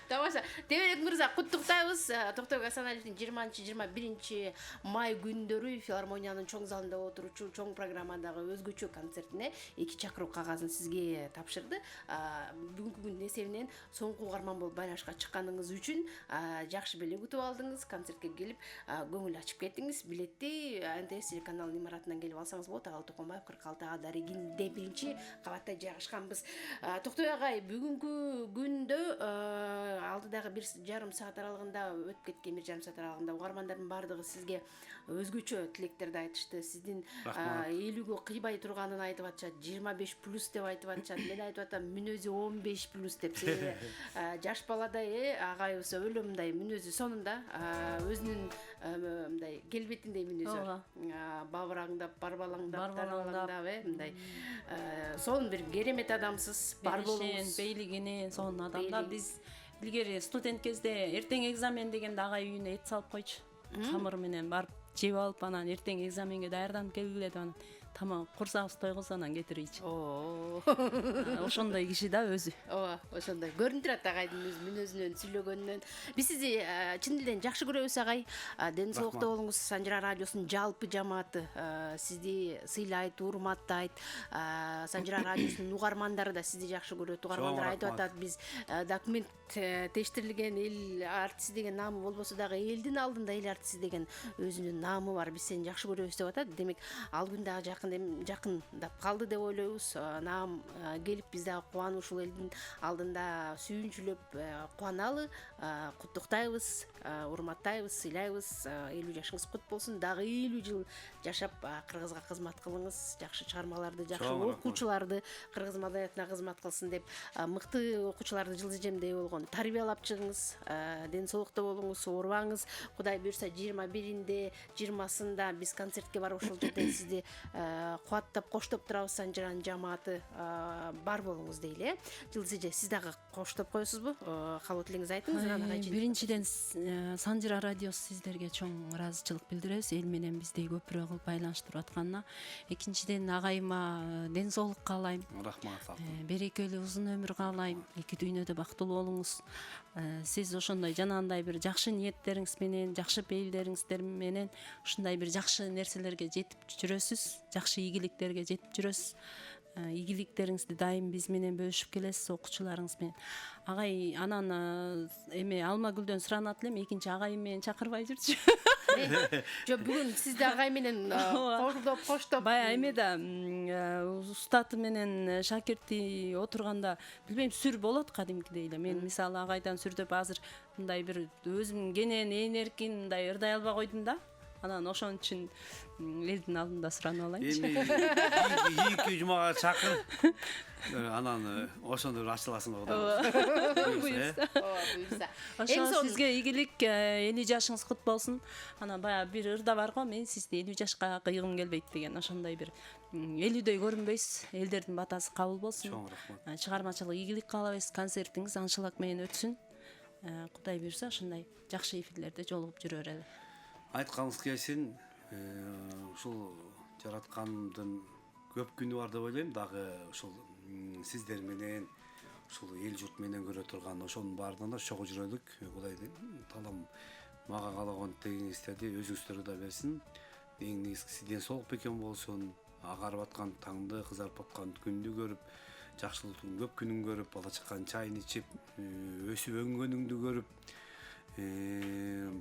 Тамаша. Теберек мырза, куттуктайбыз. Токтобек Асаналиевдин 20-21 май күндөрү филармониянын чоң залында отуручу чоң программадагы өзгөчө концертине 2 чакыруу кагазын сизге тапшырды. Бүгүнкү күндүн эсебинен соңку угарман болуп байланышка чыкканыңыз үчүн жакшы беле күтүп алдыңыз. Концертке келип көңүл ачып кеттиңиз. Билетти НТС телеканалынын имаратынан келип алсаңыз болот. Ага Токонбаев 46 Даригинде 1 кабатта жайгашканбыз. Токтобек агай, бүгүнкү күндө алдыдагы 1,5 саат аралыгында өтүп кеткен 1,5 саат аралыгында угармандардын баардыгы сизге өзгөчө тилектерди айтышты. Сиздин 50гө кыйбай турганын айтып атышат, 25+ деп айтып атышат. Мен айтып атам, мүнөзү 15+ деп. Себеби жаш баладай агайыбыз өлө мындай мүнөзү сонунда өзүнүн мындай келбетиндей мүнөзү. Бабыраңдап, барбалаңдап, мындай сонун бир керемет адамсыз. Бар болуңуз. Бейлигини сонун адамдар. Биз илгери студент кезде эртең экзамен дегенде агай үйүнө эт салып койчу. Камыр менен барып жеп алып, анан эртең экзаменге даярданып келгиле деп анан тамак курсагыбыз тойгузса анан кетирийчи. Ошондой киши да өзү. Ооба, ошондой көрүнүп турат агайдын мүнөзүнөн, сүйлөгөнүнөн. Биз сизди чын элден жакшы көрөбүз агай. Ден соолукта болуңуз. Санжара радиосунун жалпы жамааты сизди сыйлайт, урматтайт. Санжара радиосунун угармандары да сизди жакшы көрөт. Угармандар айтып атат, биз документ тештирилген эл артиси деген наамы болбосо дагы элдин алдында эл артиси деген өзүнүн наамы бар. Биз сени жакшы көрөбүз деп атат. Демек, ал күн дагы жакындап калды деп ойлойбуз. Наам келип биз дагы кубанып ушул элдин алдында сүйүнчүлөп кубаналы, куттуктайбыз, урматтайбыз, сыйлайбыз. 50 жашыңыз кут болсун. Дагы 50 жыл жашап кыргызга кызмат кылыңыз. Жакшы чыгармаларды, жакшы окуучуларды кыргыз маданиятына кызмат кылсын деп, мыкты окуучуларды жылы жемдей болгон тарбиялап чыгыңыз. Ден соолукта болуңуз, оорубаңыз. Кудай буйрса 21-inde, 20-сында биз концертке барып ошол жерден сизди кубаттап коштоп турабыз. Санжаранын жамааты бар болуңуз дейли. Жылдыз эже, сиз дагы коштоп коесузбу? Кабыл тилеңиз айтыңыз. Биринчиден Санжара радиосу сиздерге чоң ыраазычылык билдиребиз, эл менен бизди көпүрөөк кылып байланыштырып атканына. Экинчиден агайыма ден соолук каалайм. Рахмат. Берекелүү узун өмүр каалайм. Эки дүйнөдө бактылуу болуңуз. Сиз ошондой жанагындай бир жакшы ниеттериңиз менен, жакшы пейилдериңиздер менен ушундай бир жакшы нерселерге жетип жүрөсүз, жакшы ийгиликтерге жетип жүрөсүз. Ийгиликтериңизди дайым биз менен бөлүшүп келесиз, окуучуларыңыз менен. Агай, анан эме Алмагүлдөн суранат элем, экинчи агайым менен чакырбай жүрчү. Жо, бүгүн сизди агай менен коштоп. Бая эмеде устаты менен шакирти отурганда, билбейм, сүр болот кадимкидей эле. Мен мисалы агайдан сүрдөп азыр мындай бир өзүм кенен, ээн эркин мындай ырдай албай койдум да. Анан ошон үчүн элдин алдында суранып алайынчы. Эми 2 жумага чакыр. Анан ошондо ачыласың Кудай. Буйрса. Ошо сизге ийгилик, 50 жашыңыз кут болсун. Анан бая бир ырда бар го, мен сизди 50 жашка кыйгым келбейт деген, ошондой бир 50дөй көрүнбөйсүз. Элдердин батасы кабыл болсун. Чоң рахмат. Чыгармачылык ийгилик каалайбыз, концертиңиз аншылык менен өтсүн. Кудай буйрса ошондой жакшы эфирлерде жолугуп жүрө берели. Айтканыңыз келсин, ушул жараткандын көп күнү бар деп ойлойм. Дагы ушул сиздер менен, ушул эл журт менен көрө турган ошонун баардыгына чогуу жүрөлүк. Кудайдын талам мага каалаган кеңестерди өзүңүздөр да берсин. Эң негизгиси ден соолук бекем болсун. Агарып аткан таңды, кызарып аткан күндү көрүп, жакшылыктын көп күнүн көрүп, бала чаккан чайын ичип, өсүп өнгөнүңдү көрүп,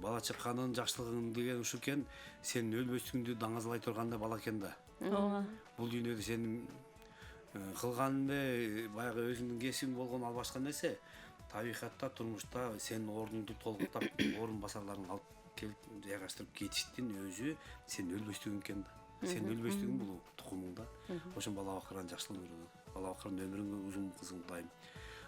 бала чакканын жакшылыгын деген ушу экен. Сен өлбөстүгүңдү даңазалай турганда бала экен да. ооба Бул дүйнөдө сенин кылганыңды баягы өзүңдүн кесибиң болгон ал башка нерсе. Табигатта, турмушта сен ордуңду толуктап, орун басарларың алып келип жайгаштырып кетиштин өзү сен өлбөстүгүң экен да. Сен өлбөстүгүң бул тукумуңда. Ошон бала бакырган жакшылык өргөн. Бала бакырган өмүрүң узун кызым дайым.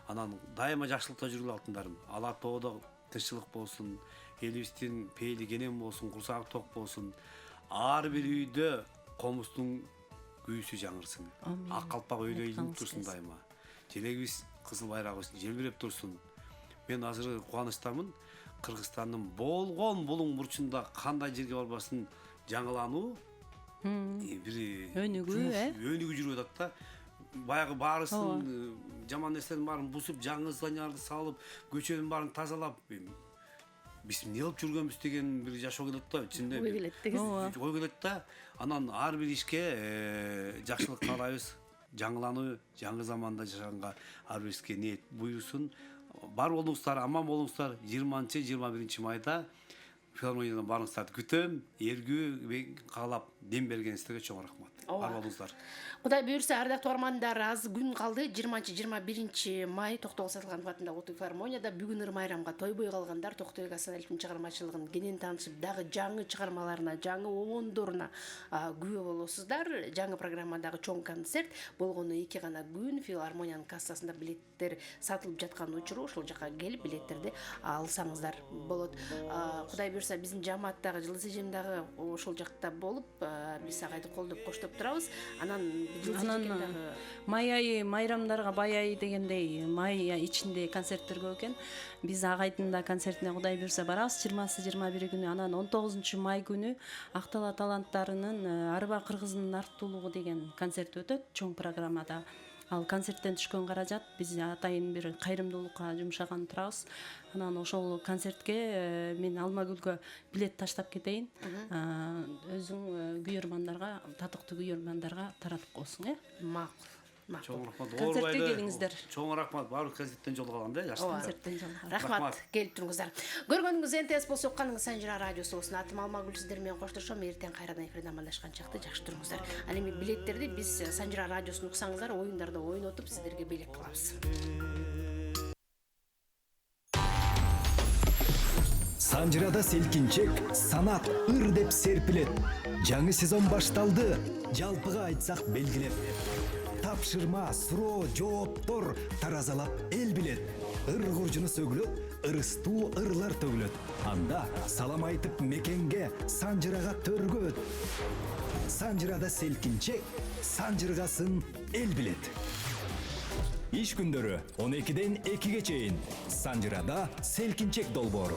Анан дайыма жакшылыкта жүргүлө алтындарым. Ала тоодо тынччылык болсун, элибиздин пейили кенен болсун, курсагы ток болсун. Ар бир үйдө комуздун күйүүсү жаңырсын. Ак калпак өйдө илинип турсун дайыма. Желегибиз, кызыл байрагыбыз желбиреп турсун. Мен азыр кубанычтамын. Кыргызстандын болгон булуң бурчунда кандай жерге барбасын жаңылануу бир өнүгүү жүрүп атат да. Баягы баарысын жаман нерселердин баарын бузуп, жаңы зданияларды салып, көчөнүн баарын тазалап, биз эмне кылып жүргөнбүз деген бир жашоо келет да, ичинде. Ой келет да. Анан ар бир ишке жакшылык каалайбыз. Жаңылануу, жаңы заманда жашаганга ар бирибизге ниет буйрусун. Бар болуңуздар, аман болуңуздар. 20-21 майда филармониядан барыңыздарды күтөм. Эргүү каалап дем бергениңиздерге чоң рахмат. Бар болуңуздар. Кудай буюрса, ардактуу угармандар, аз күн калды. 20-21 май Токтогул Сатылганов атындагы Улуттук филармонияда бүгүн ыр майрамга тойбой калгандар Токтобек Асаналиевдин чыгармачылыгын кенен таанышып, дагы жаңы чыгармаларына, жаңы обондоруна күбө болосуздар. Жаңы программадагы чоң концерт болгону 2 гана күн филармониянын кассасында билеттер сатылып жаткан учуру, ошол жака келип билеттерди алсаңыздар болот. Кудай буюрса, биздин жамааттагы Жылдыз эжемдагы ошол жакта болуп, биз агайды колдоп коштоп турабыз. Анан май айы майрамдарга бай ай дегендей май ичинде концерттер көп экен. Биз агайдын да концертине Кудай буюрса барабыз 20-21 күнү. Анан 19 май күнү Актала таланттарынын Арба кыргыздын артуулугу деген концерт өтөт чоң программада. Ал концерттен түшкөн каражат биз атайын бир кайрымдуулукка жумшаган турабыз. Анан ошол концертке мен Алмагүлгө билет таштап кетейин. Өзүң күйөрмандарга, татыктуу күйөрмандарга таратып койсуң, Макул. Чоң рахмат. Концертке келиңиздер. Чоң рахмат. Баары концерттен жолуган да, жакшы. Концерттен жолуган. Рахмат, келип туруңуздар. Көргөнүңүз НТС болсо, укканыңыз Санжира радиосу болсун. Атым Алмагүл, сиздер менен коштошом. Эртең кайрадан эфирде амандашкан чакта жакшы туруңуздар. Ал эми билеттерди биз Санжира радиосун уксаңыздар, оюндарда ойнотуп сиздерге белек кылабыз. Санжирада селкинчек, санат, ыр деп серпилет. Жаңы сезон башталды, жалпыга айтсак белгилеп. Тапшырма, суроо, жооптор таразалап эл билет. Ыр куржуну сөгүлөт, ырыстуу ырлар төгүлөт. Анда салам айтып мекенге, Санжирага төргөт. Санжирада селкинчек, санжыргасын эл билет. Иш күндөрү 12-ден 2-ге чейин Санжирада селкинчек долбоору.